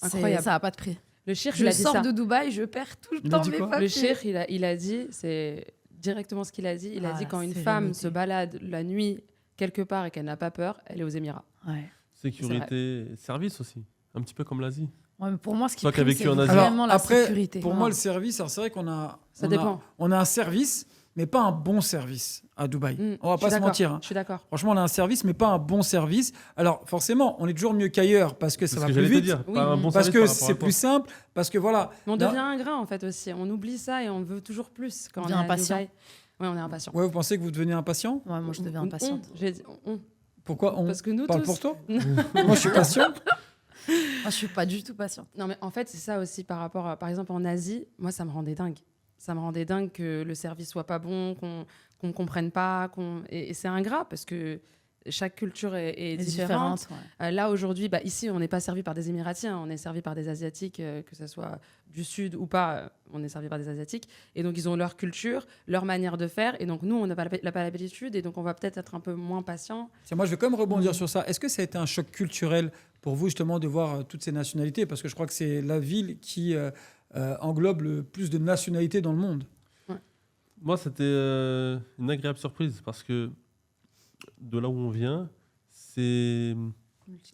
Incroyable. Ça n'a pas de prix. Le shirk, Je il a dit sors ça. de Dubaï, je perds tout le Il a temps dit mes quoi papiers. Le shirk, il a dit, c'est directement ce qu'il a dit. Il a Ah, dit la quand une sérénité. femme se balade la nuit quelque part et qu'elle n'a pas peur, elle est aux Émirats. Ouais. Sécurité, service aussi. Un petit peu comme l'Asie. Ouais, mais pour moi, ce qui Toi qui as prime, vécu c'est en Asie. vraiment la après, sécurité. pour moi, le service, alors c'est vrai qu'on a, Ça dépend. on a un service, mais pas un bon service à Dubaï. On va Je suis pas se d'accord, mentir. Hein. Je suis d'accord. Franchement, on a un service, mais pas un bon service. Alors, forcément, on est toujours mieux qu'ailleurs parce que ça C'est ce va que plus j'allais te vite, dire. Oui, Pas un bon parce service que par rapport à c'est toi. plus simple, parce que voilà. Mais on là- devient ingrat en fait aussi. On oublie ça et on veut toujours plus quand On on est devient à impatient. Dubaï. Ouais, on est impatient. Ouais, vous pensez que vous devenez impatient? Ouais, moi, je deviens On- impatiente. J'ai dit on. Pourquoi on Parce que nous parle tous. pour toi? Moi, je suis patient. Moi, je suis pas du tout patiente. Non, mais en fait, c'est ça aussi par rapport à, par exemple, en Asie, moi, ça me rendait dingue. Ça me rendait dingue que le service soit pas bon, qu'on ne comprenne pas. Et c'est ingrat parce que chaque culture est différente. Ouais. Là, aujourd'hui, ici, on n'est pas servi par des Émiratis, hein, on est servi par des Asiatiques, que ce soit du Sud ou pas, on est servi par des Asiatiques. Et donc, ils ont leur culture, leur manière de faire. Et donc, nous, on n'a pas l'habitude. Et donc, on va peut-être être un peu moins patient. Tiens, moi, je vais quand même rebondir sur ça. Est-ce que ça a été un choc culturel pour vous, justement, de voir toutes ces nationalités? Parce que je crois que c'est la ville qui englobe le plus de nationalités dans le monde. Moi, c'était une agréable surprise parce que de là où on vient, c'est.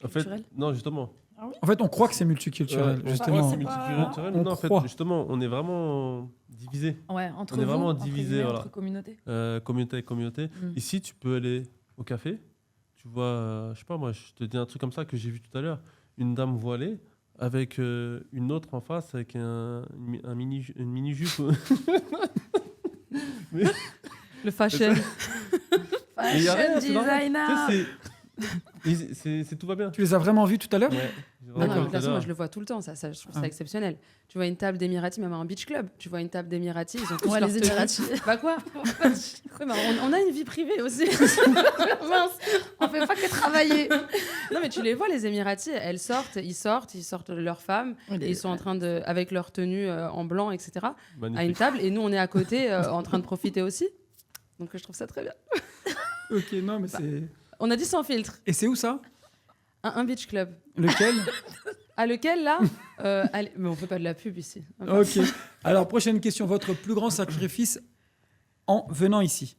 En fait, Multiculturel. non, justement. En fait, on croit que c'est multiculturel, On justement. croit que c'est c'est pas- multiculturel. on Non, en fait, croit. justement, on est vraiment divisé. Ouais, entre On est vous, vraiment entre divisé, guillemets, voilà. entre communautés. Communauté avec communauté. Mm. Ici, tu peux aller au café. Tu vois, je sais pas, moi, je te dis un truc comme ça que j'ai vu tout à l'heure. Une dame voilée avec une autre en face avec une mini-jupe. Mais- Le fashion. Mais y a rien, Fashion c'est normal. designer. Tu sais, tout va bien. Tu les as vraiment vus tout à l'heure? Ouais, j'ai Non, vraiment non, vu de toute tout à façon, moi l'heure. je le vois tout le temps, ça je trouve ça Ah. exceptionnel. Tu vois une table d'Émiratis, même un beach club, tu vois une table d'Émiratis, ils ont tous Ouais, leur les tenue. Émiratis. Bah quoi Ouais, bah, on a une vie privée aussi. Mince, on fait pas que travailler. Non mais tu les vois les Émiratis, elles sortent, ils sortent leurs femmes, et ils sont en train de, avec leur tenue en blanc, etc. à une Magnifique. table, et nous on est à côté en train de profiter aussi. Donc je trouve ça très bien. Ok, non, mais c'est. On a dit sans filtre, Et c'est où ça? un beach club. Lequel? À lequel là allez, mais on fait pas de la pub ici. Ok. Alors, prochaine question. Votre plus grand sacrifice en venant ici?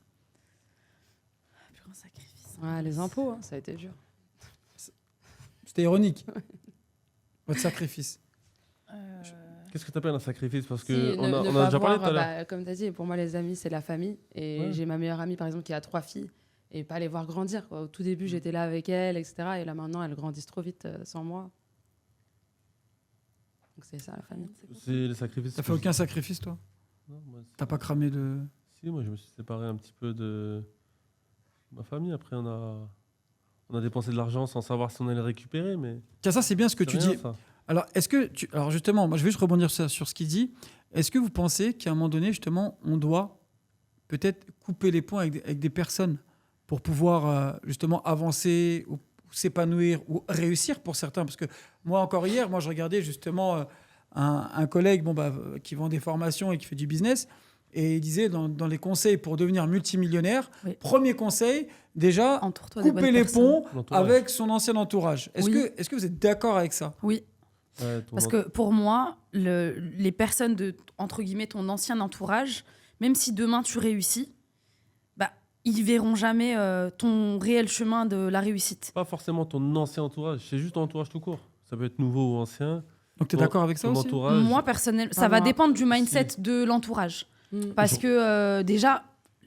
Plus grand sacrifice. Ouais, les impôts, hein, ça a été dur. C'était ironique. Votre sacrifice. Qu'est-ce que tu appelles un sacrifice? Parce que Si, on ne a pas déjà parlé voir, tout à l'heure. comme tu as dit, pour moi, les amis, c'est la famille. Et Ouais. j'ai ma meilleure amie, par exemple, qui a 3 filles. Et pas les voir grandir, quoi. Au tout début, j'étais là avec elle, etc. Et là, maintenant, elles grandissent trop vite sans moi. Donc, c'est ça, la famille. C'est les sacrifices. T'as que fait je- aucun sacrifice, toi? Non, moi, T'as pas cramé de. si, moi je me suis séparé un petit peu de ma famille. Après, on a dépensé de l'argent sans savoir si on allait le récupérer, mais Tiens, ça, c'est bien ce que c'est tu rien, dis. ça. Alors, est-ce que tu... Alors, justement, moi, je vais juste rebondir sur ce qu'il dit. Est-ce que vous pensez qu'à un moment donné, justement, on doit peut-être couper les ponts avec des personnes pour pouvoir, justement, avancer ou s'épanouir ou réussir pour certains? Parce que moi, encore hier, moi, je regardais justement un collègue qui vend des formations et qui fait du business. Et il disait, dans les conseils pour devenir multimillionnaire, Oui. premier conseil, déjà, Entoure-toi des couper bonnes les personnes. ponts L'entourage. avec son ancien entourage. Est-ce Oui. que vous êtes d'accord avec ça? Oui, Ouais, parce que pour moi, les personnes de, entre guillemets, ton ancien entourage, même si demain tu réussis, ils verront jamais ton réel chemin de la réussite. pas forcément ton ancien entourage, c'est juste ton entourage tout court. Ça peut être nouveau ou ancien. Donc, tu es Ton- d'accord avec ça ton aussi? entourage. Moi, personnellement, Pas ça va moi. dépendre du mindset de l'entourage. Mm. Parce que déjà,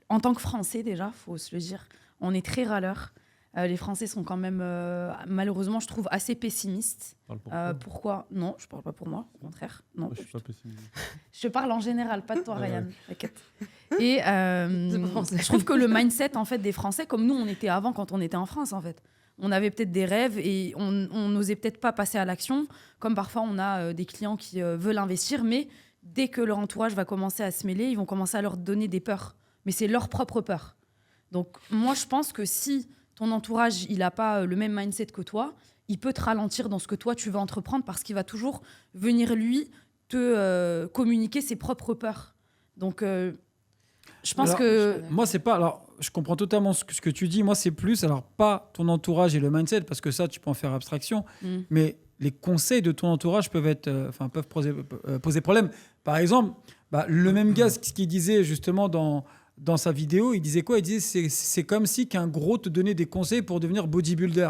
en tant que Français, déjà, faut se le dire, on est très râleurs. Les Français sont quand même, malheureusement, je trouve, assez pessimistes. Parle pour toi. Pourquoi? Non, je parle pas pour moi, au contraire. Non, Moi, je suis pas pessimiste. je parle en général, pas de toi, Ouais, Ryan. T'inquiète. Et Français. je trouve que le mindset en fait des Français, comme nous, on était avant quand on était en France, en fait. On avait peut-être des rêves et on n'osait peut-être pas passer à l'action. Comme parfois, on a des clients qui veulent investir, mais dès que leur entourage va commencer à se mêler, ils vont commencer à leur donner des peurs. Mais c'est leur propre peur. Donc, moi, je pense que si ton entourage, il n'a pas le même mindset que toi, il peut te ralentir dans ce que toi, tu vas entreprendre parce qu'il va toujours venir, lui, te communiquer ses propres peurs. Donc, je pense Alors, que... Moi, c'est pas. Alors, je comprends totalement ce que tu dis. Moi, c'est plus. Alors, pas ton entourage et le mindset, parce que ça, tu peux en faire abstraction. Mais les conseils de ton entourage peuvent peuvent poser problème. Par exemple, le même gars, ce qu'il disait justement dans sa vidéo, il disait quoi? Il disait c'est comme si qu'un gros te donnait des conseils pour devenir bodybuilder.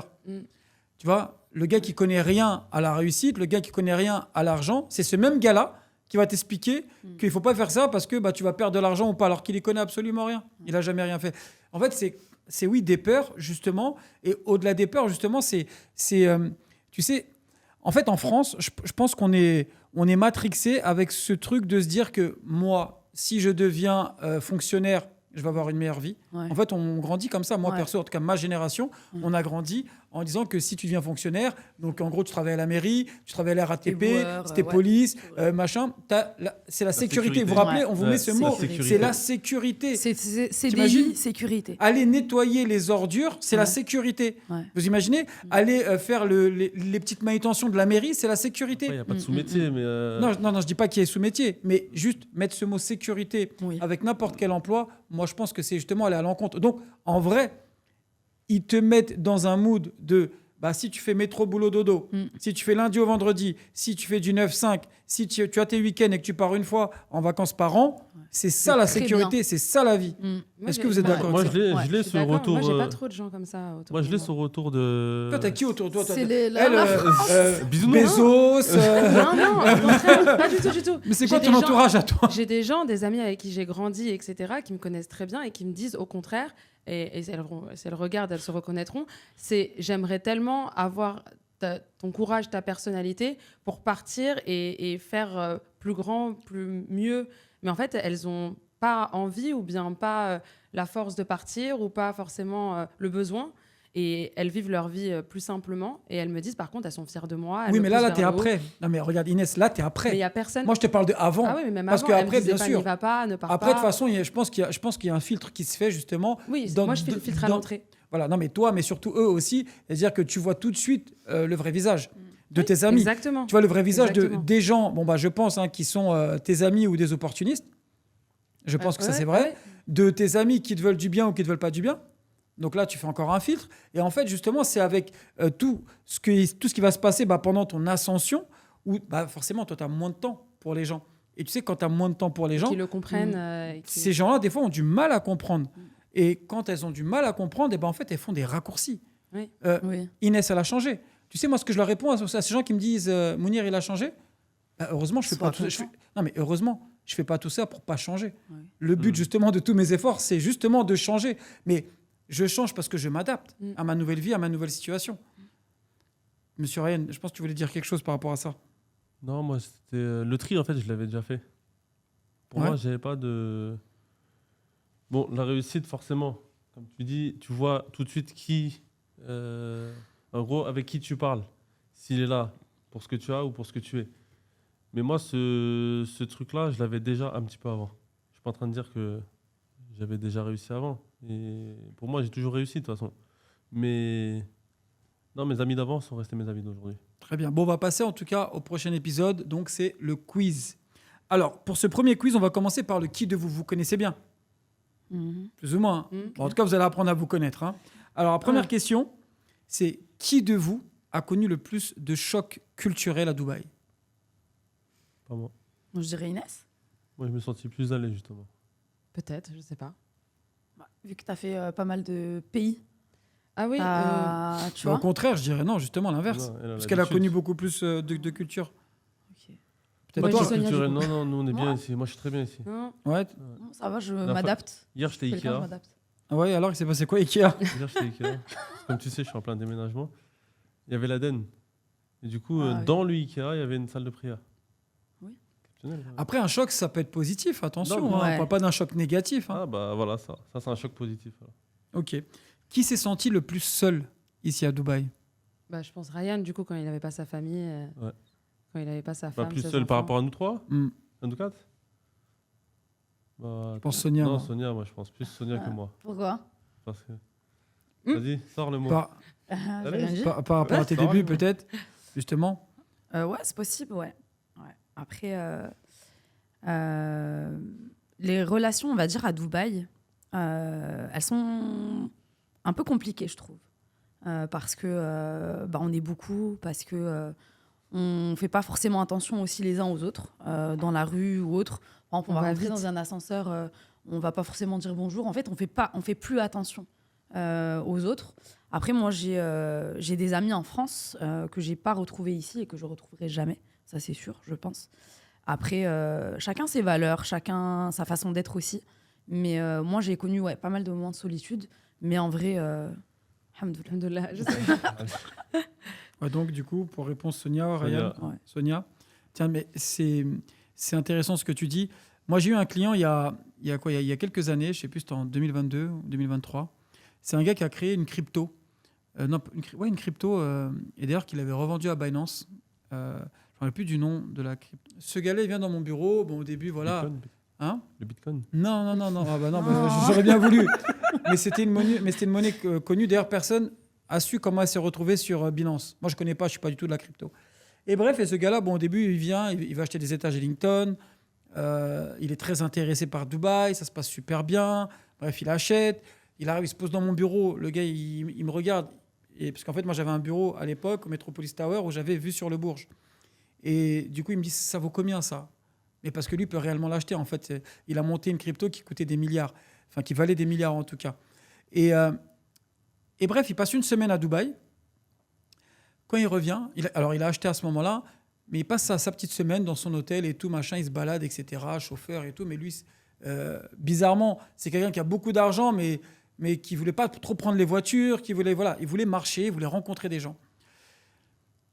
Tu vois, le gars qui connaît rien à la réussite, le gars qui connaît rien à l'argent, c'est ce même gars-là qui va t'expliquer qu'il ne faut pas faire ça parce que tu vas perdre de l'argent ou pas, alors qu'il n'y connaît absolument rien. Il n'a jamais rien fait. En fait, c'est oui, des peurs, justement. Et au-delà des peurs, justement, tu sais, en fait, en France, je pense qu'on est matrixé avec ce truc de se dire que moi, si je deviens fonctionnaire, je vais avoir une meilleure vie. Ouais. En fait, on grandit comme ça. Moi, Ouais. perso, en tout cas, ma génération, on a grandi en disant que si tu deviens fonctionnaire, donc en gros, tu travailles à la mairie, tu travailles à la RATP, c'était police, machin, c'est la sécurité. Vous vous rappelez, on vous met ce mot, c'est la sécurité. C'est T'imagines délit, sécurité. Aller nettoyer les ordures, c'est la sécurité. Ouais. Vous imaginez? Aller faire les petites manutentions de la mairie, c'est la sécurité. Il n'y a pas de sous-métier, mais... Non, je dis pas qu'il y ait sous-métier, mais juste mettre ce mot sécurité avec n'importe quel emploi, moi je pense que c'est justement aller à l'encontre. Donc en vrai, ils te mettent dans un mood de si tu fais métro, boulot, dodo, si tu fais lundi au vendredi, si tu fais du 9-5, si tu as tes week-ends et que tu pars une fois en vacances par an, c'est ça la sécurité, c'est ça la vie. Est-ce que vous êtes d'accord Moi, avec ça? je l'ai ce retour... Moi, j'ai pas trop de gens comme ça autour Moi, je de l'ai moi. ce retour de... Toi, t'as qui autour de toi? C'est Bisounours. Bezos. Non, au contraire, pas du tout. Mais c'est J'ai quoi des ton gens- entourage à toi? J'ai des gens, des amis avec qui j'ai grandi, etc., qui me connaissent très bien et qui me disent au contraire, et si elles regardent, elles se reconnaîtront, c'est j'aimerais tellement avoir ton courage, ta personnalité pour partir et faire plus grand, mieux. Mais en fait, elles n'ont pas envie ou bien pas la force de partir ou pas forcément le besoin. Et elles vivent leur vie plus simplement. Et elles me disent, par contre, elles sont fières de moi. Oui, mais là, t'es après. Non, mais regarde, Inès, là, t'es Mais après. il n'y a personne. Moi, je te parle de avant. Ah oui, mais même Parce avant, elles me qu'après, disaient bien pas, sûr. n'y va pas, ne pars Après, de pas. toute façon, je pense qu'il y a un filtre qui se fait justement. Oui, dans- moi, je fais le filtre à dans- l'entrée. Voilà, non, mais toi, mais surtout eux aussi. C'est-à-dire que tu vois tout de suite le vrai visage de tes amis. Exactement. Tu vois le vrai visage Exactement. des gens, je pense, qui sont tes amis ou des opportunistes. Je pense que ça, c'est vrai. Ouais. De tes amis qui te veulent du bien ou qui te veulent pas du bien. Donc là, tu fais encore un filtre. Et en fait, justement, c'est avec tout ce qui va se passer pendant ton ascension où forcément, toi, tu as moins de temps pour les gens. Et tu sais, quand tu as moins de temps pour les gens, Qui le comprennent. et qui- ces gens-là, des fois, ont du mal à comprendre. Et quand elles ont du mal à comprendre, en fait, elles font des raccourcis. Oui. Oui. Inès, elle a changé. Tu sais, moi, ce que je leur réponds à ces gens qui me disent Mounir, il a changé. Heureusement, je fais Sois pas tout ça. content. Non, mais heureusement, je fais pas tout ça pour pas changer. Oui. Le but, justement, de tous mes efforts, c'est justement de changer. Mais je change parce que je m'adapte à ma nouvelle vie, à ma nouvelle situation. Monsieur Ryan, je pense que tu voulais dire quelque chose par rapport à ça. Non, moi, c'était... le tri, en fait, je l'avais déjà fait. Pour Ouais. moi, j'avais pas de... Bon, la réussite, forcément. Comme tu dis, tu vois tout de suite qui... en gros, avec qui tu parles. S'il est là pour ce que tu as ou pour ce que tu es. Mais moi, ce truc-là, je l'avais déjà un petit peu avant. Je suis pas en train de dire que j'avais déjà réussi avant. Et pour moi, j'ai toujours réussi, de toute façon. Mais... Non, mes amis d'avant sont restés mes amis d'aujourd'hui. Très bien. Bon, on va passer en tout cas au prochain épisode. Donc, c'est le quiz. Alors, pour ce premier quiz, on va commencer par le qui de vous. Vous connaissez bien, plus ou moins. Bon, en tout cas, vous allez apprendre à vous connaître. Alors, la première question, c'est qui de vous a connu le plus de chocs culturels à Dubaï? Pas moi. Je dirais Inès. Moi, je me sentis plus à l'aise, justement. Peut-être, je sais pas. Vu que tu as fait pas mal de pays, Ah oui. tu Au vois. contraire, je dirais non, justement l'inverse. Non, elle a Parce qu'elle a l'habitude. connu beaucoup plus de culture. Ok. Peut-être Moi, toi. je dis Sonia, Culturel, du coup. non, nous on est bien Ouais. ici. Moi je suis très bien ici. Non. Ouais. Non, ça va, je fois- m'adapte. Hier j'étais Quelqu'un, je Ikea. m'adapte. Ah ouais, alors il s'est passé quoi, Ikea? Hier j'étais Ikea. Comme tu sais, je suis en plein déménagement. Il y avait l'Aden. Et du coup, Ah oui. dans le Ikea, il y avait une salle de prière. Oui. Exceptionnel. hein. Après, un choc, ça peut être positif, attention. Non, mais- On Ouais. parle pas d'un choc négatif. Ah bah voilà, ça c'est un choc positif. alors. Ok. Qui s'est senti le plus seul ici à Dubaï? Bah, je pense Ryan, du coup, quand il n'avait pas sa famille, Ouais. quand il n'avait pas sa Pas femme. plus ses seul par enfants. rapport à nous trois, Hmm. à nous quatre. Bah, Je pense Sonia. Non, moi. Sonia, moi je pense plus Sonia que moi. Pourquoi? Parce que... Vas-y, sors le mot. J'ai rien dit. Par rapport à tes Ouais, débuts, sors le peut-être, justement. Ouais, c'est possible, ouais. Après, les relations, on va dire, à Dubaï, elles sont un peu compliquées, je trouve. Parce que on est beaucoup, parce que on fait pas forcément attention aussi les uns aux autres, dans la rue ou autre. Par exemple, on va rentrer vite. dans un ascenseur, on va pas forcément dire bonjour. En fait, on fait plus attention aux autres. Après, moi, j'ai des amis en France que j'ai pas retrouvés ici et que je retrouverai jamais. Ça, c'est sûr, je pense. Après, chacun ses valeurs, chacun sa façon d'être aussi. Mais moi, j'ai connu pas mal de moments de solitude. Mais en vrai, alhamdoulilah. Alhamdoulilah, je sais. Ouais, donc, du coup, pour répondre, Sonia, Ryan, Ouais. Sonia. Tiens, mais c'est intéressant ce que tu dis. Moi, j'ai eu un client il y a quelques années, je sais plus, c'était en 2022 ou 2023. C'est un gars qui a créé une crypto. Une crypto. Et d'ailleurs, qu'il avait revendue à Binance. Je ne me rappelle plus du nom de la crypto. Ce gars-là, il vient dans mon bureau. Bon, au début, voilà. Bitcoin. Hein? Le Bitcoin. Non. Ah bah non, j'aurais bien voulu. Mais c'était une monnaie connue. D'ailleurs, personne a su comment elle s'est retrouvée sur Binance. Moi, je connais pas, je suis pas du tout de la crypto. Et bref, ce gars-là, bon, au début, il vient, il va acheter des étages à Ellington. Il est très intéressé par Dubaï, ça se passe super bien. Bref, il achète. Il arrive, il se pose dans mon bureau. Le gars, il me regarde. Et, parce qu'en fait, moi, j'avais un bureau à l'époque au Metropolis Tower où j'avais vue sur le Bourges. Et du coup, il me dit, ça vaut combien ça? Mais parce que lui peut réellement l'acheter. En fait, il a monté une crypto qui coûtait des milliards. Enfin, qui valait des milliards en tout cas. Et bref, il passe une semaine à Dubaï. Quand il revient, il a acheté à ce moment-là, mais il passe sa petite semaine dans son hôtel et tout, machin, il se balade, etc., chauffeur et tout. Mais lui, bizarrement, c'est quelqu'un qui a beaucoup d'argent, mais qui ne voulait pas trop prendre les voitures, il voulait marcher, il voulait rencontrer des gens.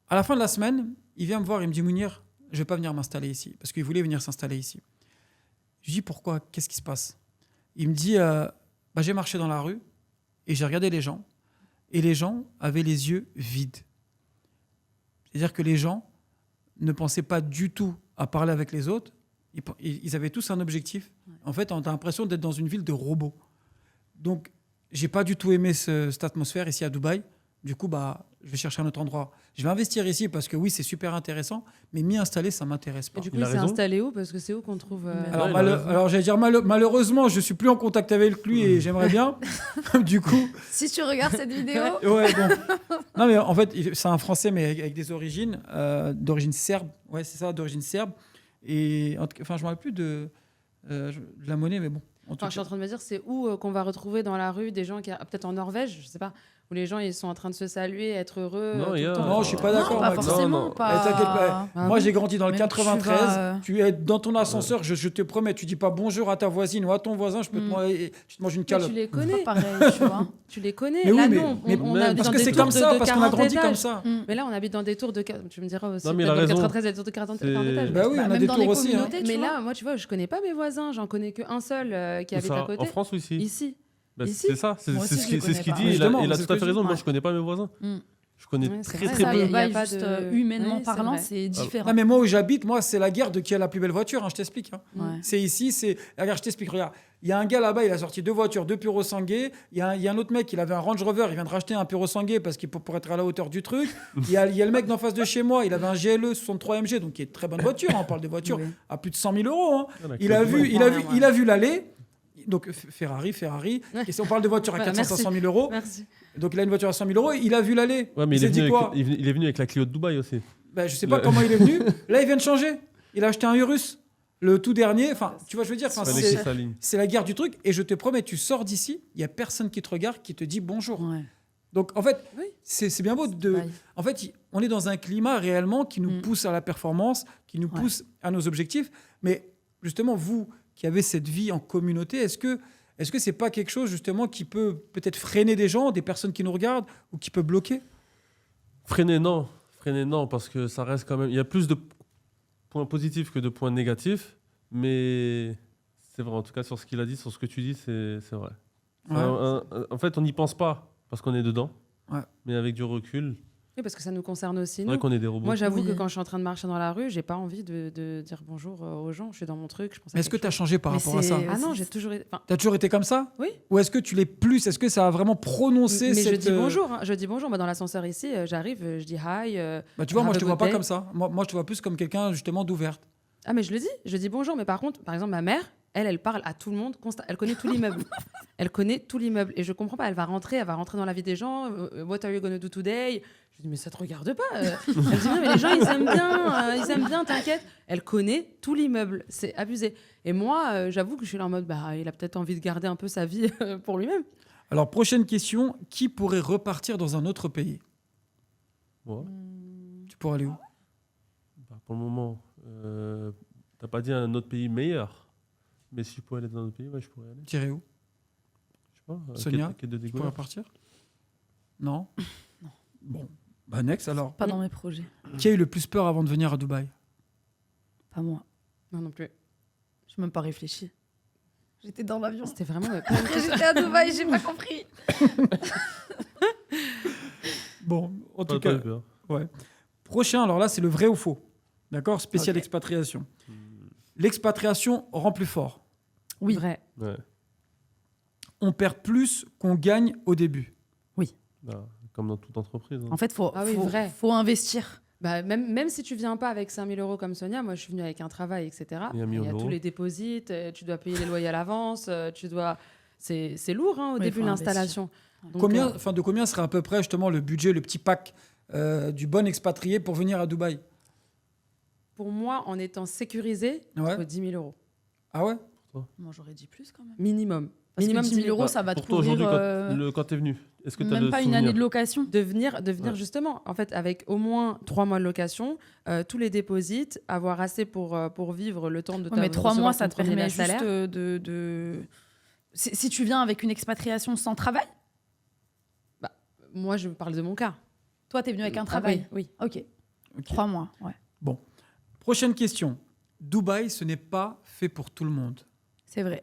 À la fin de la semaine, il vient me voir, il me dit, Mounir, je ne vais pas venir m'installer ici, parce qu'il voulait venir s'installer ici. Je lui dis, pourquoi? Qu'est-ce qui se passe? Il me dit, j'ai marché dans la rue et j'ai regardé les gens, et les gens avaient les yeux vides. C'est-à-dire que les gens ne pensaient pas du tout à parler avec les autres. Ils avaient tous un objectif. En fait, on a l'impression d'être dans une ville de robots. Donc, j'ai pas du tout aimé cette atmosphère ici à Dubaï. Du coup, je vais chercher un autre endroit. Je vais investir ici parce que oui, c'est super intéressant, mais m'y installer, ça m'intéresse pas. Et du coup, Il il a s'est raison. installé où? Parce que c'est où qu'on trouve. Alors, il a raison. alors j'allais dire malheureusement, je suis plus en contact avec lui et j'aimerais bien. Du coup, Si tu regardes cette vidéo, ouais, bon. Non, mais en fait, c'est un Français, mais avec des origines, d'origine serbe. Ouais, c'est ça, d'origine serbe. Et enfin, je me rappelle plus de la monnaie, mais bon. En tout Enfin, je suis en train de me dire, c'est où qu'on va retrouver dans la rue des gens qui, peut-être en Norvège, je sais pas, où les gens ils sont en train de se saluer, être heureux. Non, tout il y le a- temps. Non, je suis pas d'accord. non, pas moi. forcément. non. Pas... Eh, t'inquiète pas. Ah Moi, bon j'ai grandi dans le Mais 93. tu vas, Tu es dans ton ascenseur, je te promets, tu dis pas bonjour à ta voisine ou à ton voisin, je peux tu te manges une Mais calotte. tu les pas connais. parein, tu vois. Tu les connais. Mais oui, Là, mais- non, mais on habite parce dans que des c'est tours comme ça, de parce qu'on a 40 grandi comme étages. ça. Mais là, on habite dans des tours de. Tu me diras aussi. Non, mais il peut-être a dans raison. 93, il y a des tours de 40 étages. Bah oui, on a Même des dans tours les aussi. Hein. communautés, tu Mais vois. là, moi, tu vois, je connais pas mes voisins. J'en connais qu'un seul qui Où habite ça, à côté. en France ou ici? Ici. Bah, Ici. c'est ça, c'est Moi aussi, ce je les qu'il connais dit. pas. Justement, Il a c'est tout à ce fait que je raison. dis. Moi, Ouais. je connais pas mes voisins. Mm. Je connais Ouais, c'est très vrai, très ça, peu. il y a Dubaï, pas juste de- humainement Ouais, c'est parlant, vrai. c'est différent. Non, mais moi où j'habite, moi, c'est la guerre de qui a la plus belle voiture, hein, je t'explique. Hein. Ouais. C'est ici, regarde, je t'explique, regarde. Il y a un gars là-bas, il a sorti 2 voitures, 2 Puro Sangué. Il y a un autre mec, il avait un Range Rover, il vient de racheter un Puro Sangué parce qu'il pour être à la hauteur du truc. Il y a le mec d'en face de chez moi, il avait un GLE 63 MG, donc qui est une très bonne voiture. Hein, on parle de voitures Oui. à plus de 100 000 euros. Hein. Il y en a Il a qui- vu, Ouais. il a vu l'allée. Donc Ferrari. Et si on parle de voiture à Voilà, 400-500 000 euros, Merci. donc il a une voiture à 100 000 euros, il a vu l'allée. Ouais, mais il s'est dit quoi? il est venu avec la Clio de Dubaï aussi. Ben, je sais pas comment il est venu. Là, il vient de changer. Il a acheté un Urus, le tout dernier. Enfin, tu vois, je veux dire, enfin, Fallait c'est qu'il s'aligne. c'est la guerre du truc. Et je te promets, tu sors d'ici, il y a personne qui te regarde, qui te dit bonjour. Ouais. Donc, en fait, Oui. c'est bien beau de. Bye. En fait, on est dans un climat réellement qui nous Mm. pousse à la performance, qui nous Ouais. pousse à nos objectifs. Mais justement, vous qui avez cette vie en communauté, est-ce que c'est pas quelque chose justement qui peut peut-être freiner des gens, des personnes qui nous regardent, ou qui peut bloquer? Freiner, non. Parce que ça reste quand même. Il y a plus de points positifs que de points négatifs. Mais c'est vrai, en tout cas, sur ce qu'il a dit, sur ce que tu dis, c'est vrai. Ouais. En fait, on n'y pense pas parce qu'on est dedans. Ouais. Mais avec du recul, Oui, parce que ça nous concerne aussi, C'est vrai nous. qu'on est des robots. Moi, j'avoue Oui. que quand je suis en train de marcher dans la rue, j'ai pas envie de dire bonjour aux gens. Je suis dans mon truc. Je pense à Est-ce que quelque tu as chose. changé par Mais rapport à ça? c'est- Ah non, j'ai toujours été. Enfin, Tu as toujours été comme ça? Oui. Ou est-ce que tu l'es plus? Est-ce que ça a vraiment prononcé mais je cette... dis bonjour. Hein. Je dis bonjour. Moi, dans l'ascenseur ici, j'arrive, je dis hi. Bah, tu vois, moi, je have te a vois good pas day. comme ça. Moi, je te vois plus comme quelqu'un, justement, d'ouverte. Ah, mais je dis bonjour. Mais par contre, par exemple, ma mère, elle parle à tout le monde. Elle connaît tout l'immeuble. Elle connaît tout l'immeuble. Et je comprends pas. Elle va rentrer dans la vie des gens. What are you gonna do today? Je dis, mais ça te regarde pas. Elle me dit, non, mais les gens, ils aiment bien, t'inquiète. Elle connaît tout l'immeuble. C'est abusé. Et moi, j'avoue que je suis là en mode, bah, il a peut-être envie de garder un peu sa vie pour lui-même. Alors, prochaine question. Qui pourrait repartir dans un autre pays? Ouais. Tu pourrais aller où? Bah, pour le moment, t'as pas dit un autre pays meilleur. Mais si je pouvais aller dans un autre pays, ouais, je pourrais aller. Tu irais où? Je sais pas. Sonia, quête de Tu pourrais découverte. partir? Non? Bon. Bah, next, alors. Pas dans mes projets. Qui a eu le plus peur avant de venir à Dubaï? Pas moi. Non, non plus. Je n'ai même pas réfléchi. J'étais dans l'avion. C'était vraiment. J'étais à Dubaï, j'ai pas compris. Bon, en Pas tout cas, peur. ouais. Prochain, alors là, c'est le vrai ou faux. D'accord? Spécial Ok. expatriation. L'expatriation rend plus fort. Oui. Vrai. Ouais. On perd plus qu'on gagne au début. Bah, comme dans toute entreprise. Hein. En fait, Ah oui, vrai. faut investir. Bah, même si tu viens pas avec 5 000 euros comme Sonia, moi je suis venue avec un travail, etc. Et un Il y million a tous d'euros. les déposits, tu dois payer les loyers à l'avance, c'est lourd hein, au Oui, début faut l'installation. Donc, De combien serait à peu près justement le budget, le petit pack du bon expatrié pour venir à Dubaï? pour moi, en étant sécurisé, il Ouais. faut 10 000 euros. Ah ouais? Moi, j'aurais dit plus quand même. Minimum. Parce Minimum que 10 000 euros, Bah, ça va te pour toi, couvrir aujourd'hui, quand t'es venu, est-ce que t'as même le pas une souvenir année de location. De venir Ouais. justement, en fait, avec au moins 3 mois de location, tous les déposits, avoir assez pour vivre le temps de Ouais, mais 3 recevoir mois, ton ça te premier permet juste salaire. de... Si tu viens avec une expatriation sans travail, Moi, je parle de mon cas. toi, tu es venu avec un Ah travail. oui, Ok, Ok. 3 mois, ouais. Prochaine question. Dubaï, ce n'est pas fait pour tout le monde. C'est vrai.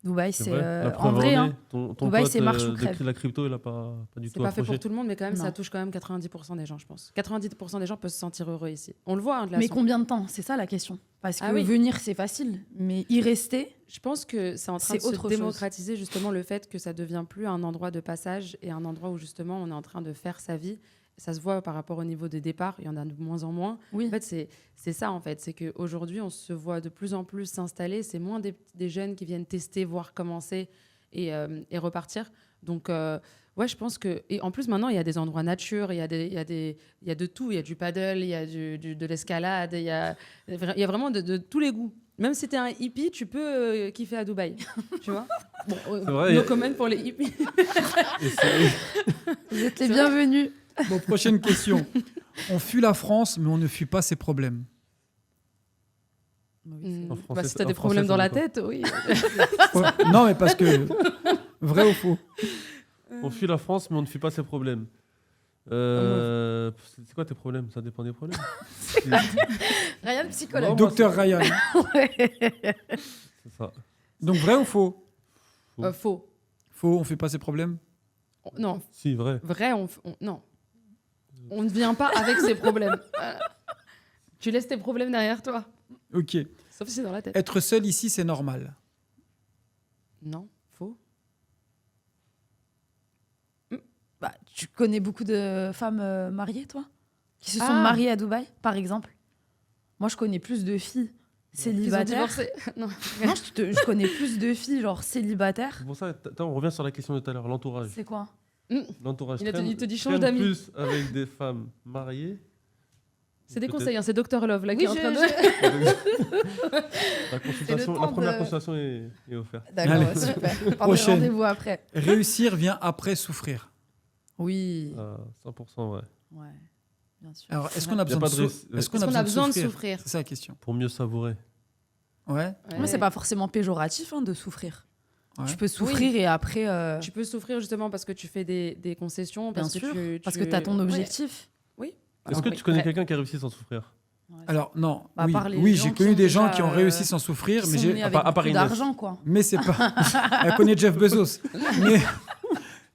Dubaï, c'est... vrai. La en preuve vrai, en hein, est, ton Dubaï, pote c'est marche ou de crève. la crypto, il a pas du C'est tout pas fait approché. pour tout le monde, mais quand même, Non. ça touche quand même 90% des gens, je pense. 90% des gens peuvent se sentir heureux ici. On le voit, hein, de la mais façon. combien de temps? C'est ça la question. Parce que Ah oui. venir, c'est facile, mais y rester, Je pense que c'est en train C'est de se autre chose. démocratiser justement le fait que ça devient plus un endroit de passage et un endroit où justement on est en train de faire sa vie. Ça se voit par rapport au niveau des départs, il y en a de moins en moins. oui. En fait, c'est ça en fait, c'est qu'aujourd'hui on se voit de plus en plus s'installer. C'est moins des jeunes qui viennent tester, voir commencer et repartir. Donc ouais, je pense que et en plus maintenant il y a des endroits nature, il y a de tout, il y a du paddle, il y a de l'escalade, il y a vraiment de tous les goûts. Même si t'es un hippie, tu peux kiffer à Dubaï, tu vois. Bon, C'est vrai, no y a- comment pour les hippies. Et c'est- Vous êtes les bienvenus. Bon, prochaine question. On fuit la France, mais on ne fuit pas ses problèmes. En français, Bah, si t'as en des français, problèmes ça dans la dit quoi tête, oui. Ouais. Non, mais parce que... Vrai ou faux? On fuit la France, mais on ne fuit pas ses problèmes. C'est quoi tes problèmes? Ça dépend des problèmes. Ryan, psychologue. Non, Docteur Ryan. C'est ça. Donc vrai ou faux? Faux. Faux, on fuit pas ses problèmes? Non, Si, vrai. vrai, non. On ne vient pas avec ses problèmes. Tu laisses tes problèmes derrière toi. Ok. Sauf si c'est dans la tête. Être seul ici, c'est normal. Non, faux. Bah, tu connais beaucoup de femmes mariées, toi? Qui se sont Ah. mariées à Dubaï, par exemple? Moi, je connais plus de filles Ils ont célibataires. divorcé. Non. Non, je connais plus de filles, genre célibataires. C'est pour ça, on revient sur la question de tout à l'heure, l'entourage. C'est quoi? L'entourage. Il te dit change traîne d'amis. plus avec des femmes mariées. C'est des Peut-être. conseils, hein, c'est Dr Love là qui Oui, est en train de. La temps première de- consultation est offerte. D'accord, Allez. ouais, super. Prends des Prochaine. rendez-vous après. Réussir vient après souffrir. Oui. À 100%, ouais. Ouais, bien sûr. Alors, est-ce qu'on a Y a besoin pas de, de sou- risque. est-ce qu'on Est-ce qu'on a besoin de souffrir souffrir? C'est ça la question. Pour mieux savourer. Ouais. Moi, c'est pas forcément péjoratif hein, de souffrir. Ouais. Tu peux souffrir et après. Tu peux souffrir justement parce que tu fais des concessions, parce Bien que sûr, parce que tu tu as ton Ouais. objectif. Est-ce que Oui, tu connais ouais. quelqu'un qui a réussi sans souffrir? Alors non. Bah, à oui, part les oui gens j'ai qui connu ont des gens déjà, qui ont réussi sans souffrir, Qui mais sont j'ai. nés à avec part beaucoup Inès. d'argent, quoi. Mais c'est pas. Elle connaît Jeff Bezos.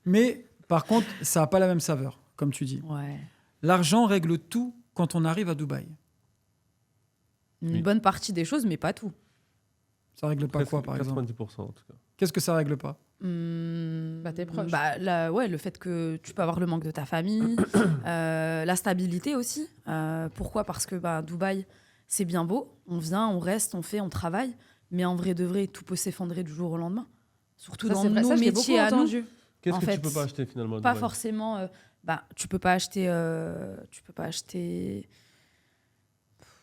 Mais par contre, ça a pas la même saveur, comme tu dis. Ouais. l'argent règle tout quand on arrive à Dubaï. Une Oui. bonne partie des choses, mais pas tout. Ça règle pas Presque quoi, par exemple? 90% en tout cas. Qu'est-ce que ça règle pas? Tes proches. Le fait que tu peux avoir le manque de ta famille, la stabilité aussi. Pourquoi? Parce que Dubaï, c'est bien beau. On vient, on reste, on fait, on travaille. Mais en vrai de vrai, tout peut s'effondrer du jour au lendemain. Surtout Ça, dans c'est vrai. nos Ça, je l'ai métiers beaucoup à nous. entendu. Qu'est-ce En que fait, tu peux pas acheter finalement à Pas Dubaï? forcément. Tu peux pas acheter.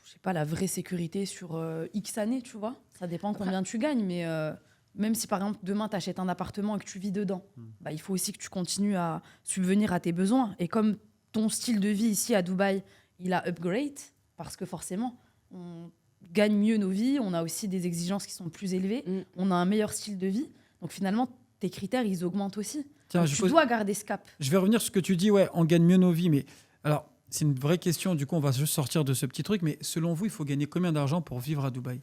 Je sais pas, la vraie sécurité sur X années, tu vois. Ça dépend combien tu gagnes, mais même si par exemple demain tu achètes un appartement et que tu vis dedans, il faut aussi que tu continues à subvenir à tes besoins. Et comme ton style de vie ici à Dubaï, il a upgrade, parce que forcément, on gagne mieux nos vies, on a aussi des exigences qui sont plus élevées, on a un meilleur style de vie. Donc finalement, tes critères, ils augmentent aussi. Tiens, Donc, tu dois garder ce cap. Je vais revenir sur ce que tu dis, ouais, on gagne mieux nos vies, mais alors, c'est une vraie question, du coup, on va juste sortir de ce petit truc, mais selon vous, il faut gagner combien d'argent pour vivre à Dubaï?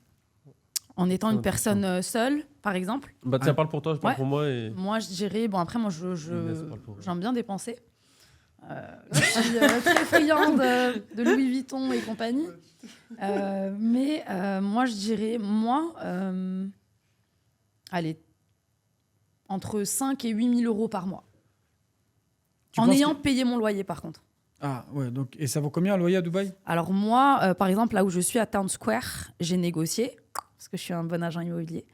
En étant une C'est personne seule, par exemple. Bah tiens, parle pour toi, je parle Ouais. pour moi. Et... Moi, je dirais... Bon, après, moi, Inès parle pour elle. j'aime bien dépenser. Je suis très friande de Louis Vuitton et compagnie. Mais moi, je dirais... allez, entre 5 et 8 000 euros par mois. Tu En penses ayant que- payé mon loyer, par contre. Ah, ouais, donc, et ça vaut combien un loyer à Dubaï? Alors moi, par exemple, là où je suis à Town Square, j'ai négocié, parce que je suis un bon agent immobilier.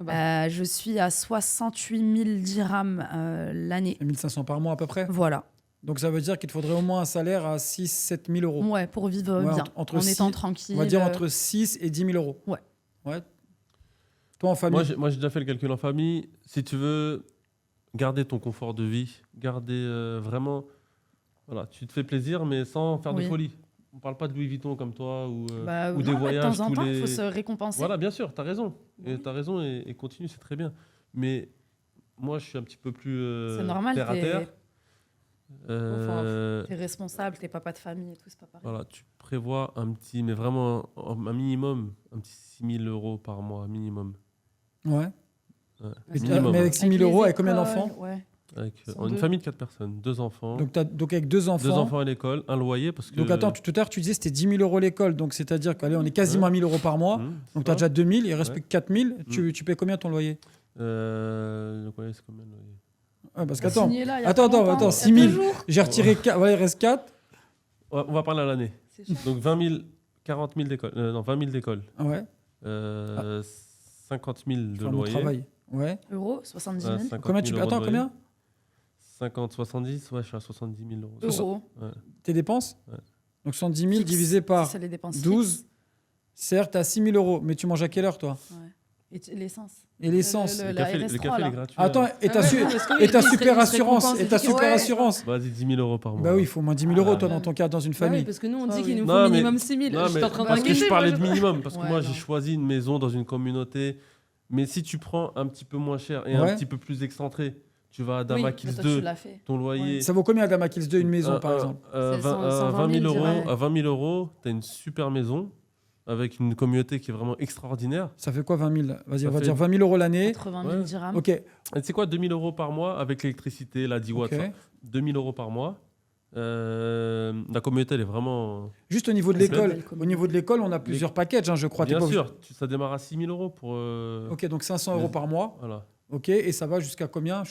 Je suis à 68 000 dirhams l'année. 1500 par mois à peu près? Voilà. Donc ça veut dire qu'il te faudrait au moins un salaire à 6 000 7 000 euros. Ouais, pour vivre Ouais, bien, entre en six- étant tranquille. On va dire entre 6 et 10 000 euros. Ouais. Ouais. Toi en famille? Moi, j'ai déjà fait le calcul en famille. Si tu veux garder ton confort de vie, garder vraiment... Voilà, tu te fais plaisir, mais sans faire de Oui. folie. On parle pas de Louis Vuitton comme toi ou Non, des mais voyages de temps en tous temps, il les... faut se récompenser. Voilà, bien sûr, tu as raison. Oui. Tu as raison et continue, c'est très bien. Mais moi, je suis un petit peu plus C'est normal, terre à terre. t'es responsable, t'es papa de famille et tout, c'est pas pareil. Voilà, tu prévois un petit, mais vraiment un minimum, un petit 6 000 euros par mois, minimum. Ouais. Ouais. Et Minimum, mais hein. avec 6 000 euros, avec combien les d'enfants? écoles, ouais. Avec, Ils sont une deux. famille de 4 personnes, 2 enfants. Donc avec deux enfants. À l'école, un loyer parce que. Donc attends, tout à l'heure tu disais c'était 10 000 euros l'école, donc c'est-à-dire qu'on est quasiment à 1 000 euros par mois. Donc tu as déjà 2 000, il reste plus que 4 000. Tu payes combien ton loyer? Le loyer, c'est combien le loyer? Ouais, parce On a qu'attends, signé là, il y a attends, pas longtemps, attends, il y a 6 2 000. jours. J'ai retiré 4, voilà, il reste 4. On va parler à l'année. C'est cher. Donc 20 000, 40 000 d'école. Non, 20 000 d'école. Ouais, 50 000 de faire mon loyer. travail. Ouais. Euros, 70 000 50 Combien 000 tu euros de Attends, loyer. combien 50, 70, ouais, je suis à 70 000 euros. euros. Tes dépenses? Ouais. Donc 110 000 Fixe. divisé par C'est les dépenses 12, fixes. certes, à 6 000 euros. Mais tu manges à quelle heure, toi? Ouais. Et l'essence. Et l'essence? Le Le café, RS3, le café il là. est gratuit. Attends, hein. et ta, Ouais, su- parce que et ta il se super ré- assurance? récompense, Et ta super ouais. assurance? Vas-y, 10 000 euros par mois. Bah oui, il faut au moins 10 000 euros, toi, ouais. dans ton cas, dans une Bah famille. oui, parce que nous, on Ah dit oui. qu'il nous faut Non, mais- minimum 6 000. Non, Je mais suis en train de parce que je m'inquiéter, parlais moi, de minimum, parce que Ouais, moi non. j'ai choisi une maison dans une communauté. Mais si tu prends un petit peu moins cher et Ouais. un petit peu plus excentré, tu vas à Oui, Damakils mais toi, 2, tu l'as fait. ton loyer. Ça vaut combien à Damakils 2 une maison, par exemple? C'est 20 000 euros. dirhams. À 20 000 euros, tu as une super maison avec une communauté qui est vraiment extraordinaire. Ça fait quoi 20 000? Vas-y, Ça on va fait- dire 20 000 euros l'année. 80 000 Ouais. dirhams. Ok, Et tu sais quoi, 2 000 euros par mois avec l'électricité, la 10 watts, ok. ça. 2 000 euros par mois. La communauté, elle est vraiment. Juste au niveau de C'est une l'école. belle communauté. Au niveau de l'école, on a plusieurs packages, hein, je crois. T'es Bien pas obligé- sûr, ça démarre à 6 000 euros pour. Ok, donc 500 euros par mois. Voilà. Ok, et ça va jusqu'à combien?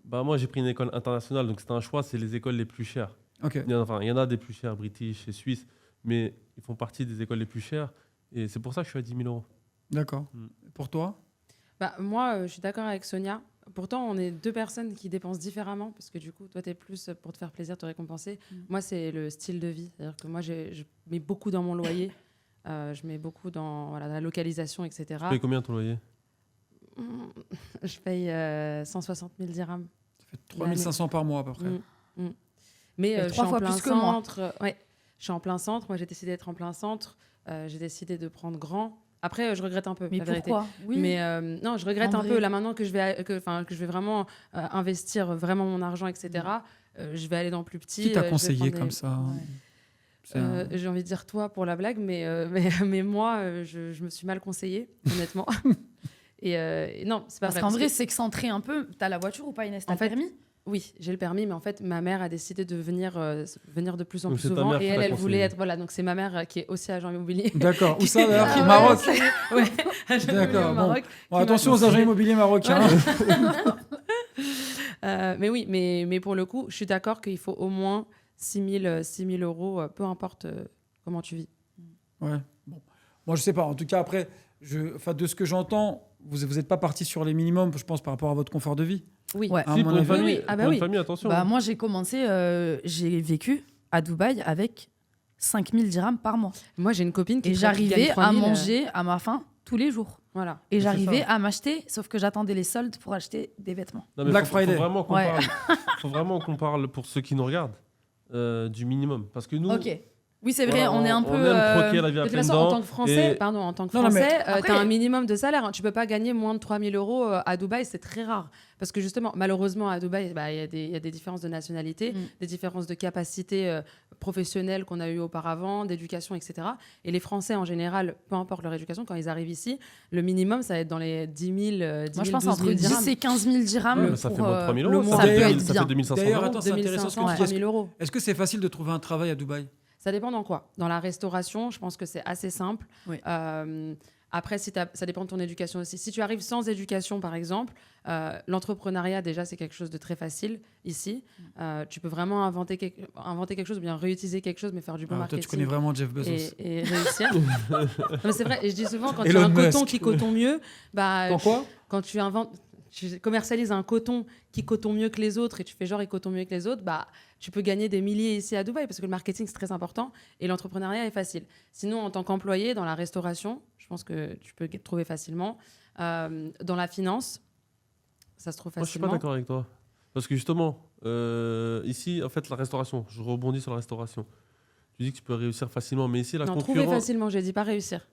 Bah, moi, j'ai pris une école internationale, donc c'était un choix, c'est les écoles les plus chères. Ok. Il y en a des plus chères, British et Suisse, mais ils font partie des écoles les plus chères. Et c'est pour ça que je suis à 10 000 euros. D'accord. Mm. Pour toi? Bah, moi, je suis d'accord avec Sonia. Pourtant, on est deux personnes qui dépensent différemment, parce que du coup, toi, tu es plus pour te faire plaisir, te récompenser. Moi, c'est le style de vie. C'est-à-dire que moi, je mets beaucoup dans mon loyer. Je mets beaucoup dans la localisation, etc. Tu payes combien ton loyer? Je paye 160 000 dirhams. Ça fait 3 500 par mois à peu près. Mais Et je suis 3 en fois plein plus que moi. centre. Ouais, je suis en plein centre. Moi, j'ai décidé d'être en plein centre. J'ai décidé de prendre grand. Après, je regrette un peu, Mais la vérité. pourquoi? Oui. Mais non, je regrette En un vrai. peu. Là, maintenant que je vais vraiment investir vraiment mon argent, etc., je vais aller dans plus petit. Qui t'a je vais conseillé prendre comme des- ça? Ouais. C'est un- J'ai envie de dire toi pour la blague, mais moi, je me suis mal conseillée, honnêtement. Et non, c'est pas Parce vrai. qu'en parce vrai, que- s'excentrer un peu. T'as la voiture ou pas, Inès? T'as En le fait, permis? Oui, j'ai le permis, mais en fait, ma mère a décidé de venir de plus en Donc, plus c'est ta souvent. mère Et qui elle, t'a elle voulait conseillé. être. Voilà, donc c'est ma mère qui est aussi agent immobilier. D'accord. Où ça d'ailleurs? Ah ouais, Maroc. Ouais, agent immobilier D'accord, au bon. Maroc. Bon, qui attention m'a aux agents conseillé. immobiliers marocains. Mais oui, mais pour le coup, je suis d'accord qu'il faut au moins 6 000 euros, peu importe comment tu vis. Ouais. Bon. Moi, je sais pas. En tout cas, après, enfin, de ce que j'entends, vous n'êtes pas parti sur les minimums, je pense, par rapport à votre confort de vie. Oui. Ouais. À Si, mon pour une avis. famille, Oui, ah bah pour une oui. famille, attention. Bah, moi, j'ai commencé, j'ai vécu à Dubaï avec 5 000 dirhams par mois. Moi, j'ai une copine qui Et gagne j'arrivais 3 à 000, manger à ma faim tous les jours. Voilà. Et C'est j'arrivais ça. à m'acheter, sauf que j'attendais les soldes pour acheter des vêtements. Non, mais Black faut Friday. vraiment qu'on Ouais. parle. Faut vraiment qu'on parle pour ceux qui nous regardent du minimum, parce que nous, Ok. Oui, c'est vrai, voilà, on est un peu. on aime croquer la vie De à toute pleines façon, en dents. tant que Français, et- pardon, en tant que Non, non, mais Français, après- tu as un minimum de salaire. Hein. Tu peux pas gagner moins de 3 000 euros à Dubaï, c'est très rare. Parce que justement, malheureusement, à Dubaï, bah, il y a des différences de nationalité, des différences de capacité professionnelle qu'on a eues auparavant, d'éducation, etc. Et les Français, en général, peu importe leur éducation, quand ils arrivent ici, le minimum, ça va être dans les 10 000, 10 000 Moi, je pense 12 entre 000 10 dirhams. et 15 000 dirhams. Ouais, mais ça fait moins de 3 000 le euros. mois. Ça Ça peut peut être être Ça bien. fait 2500 D'ailleurs, euros. attends, c'est intéressant ce que tu 2500, dis. 3 000 euros. Est-ce que c'est facile de trouver un travail à Dubaï? Ça dépend dans quoi. Dans la restauration, je pense que c'est assez simple. Oui. Après, ça dépend de ton éducation aussi. Si tu arrives sans éducation, par exemple, l'entrepreneuriat, déjà, c'est quelque chose de très facile ici. Tu peux vraiment inventer quelque chose, ou bien réutiliser quelque chose, mais faire du bon Ah, toi, marketing. tu connais vraiment Jeff Bezos. Et réussir. Non, mais c'est vrai, et je dis souvent, quand tu Elon as un coton Musk. qui coton mieux, bah, Pourquoi? quand tu commercialises un coton qui coton mieux que les autres et tu fais genre il coton mieux que les autres, bah, tu peux gagner des milliers ici à Dubaï parce que le marketing c'est très important et l'entrepreneuriat est facile. Sinon, en tant qu'employé dans la restauration, je pense que tu peux te trouver facilement. Dans la finance, ça se trouve Moi, je suis pas facilement. d'accord avec toi. Parce que justement, ici, en fait, la restauration, je rebondis sur la restauration. Tu dis que tu peux réussir facilement, mais ici, la Non, trouver concurrence. facilement, j'ai dit pas réussir.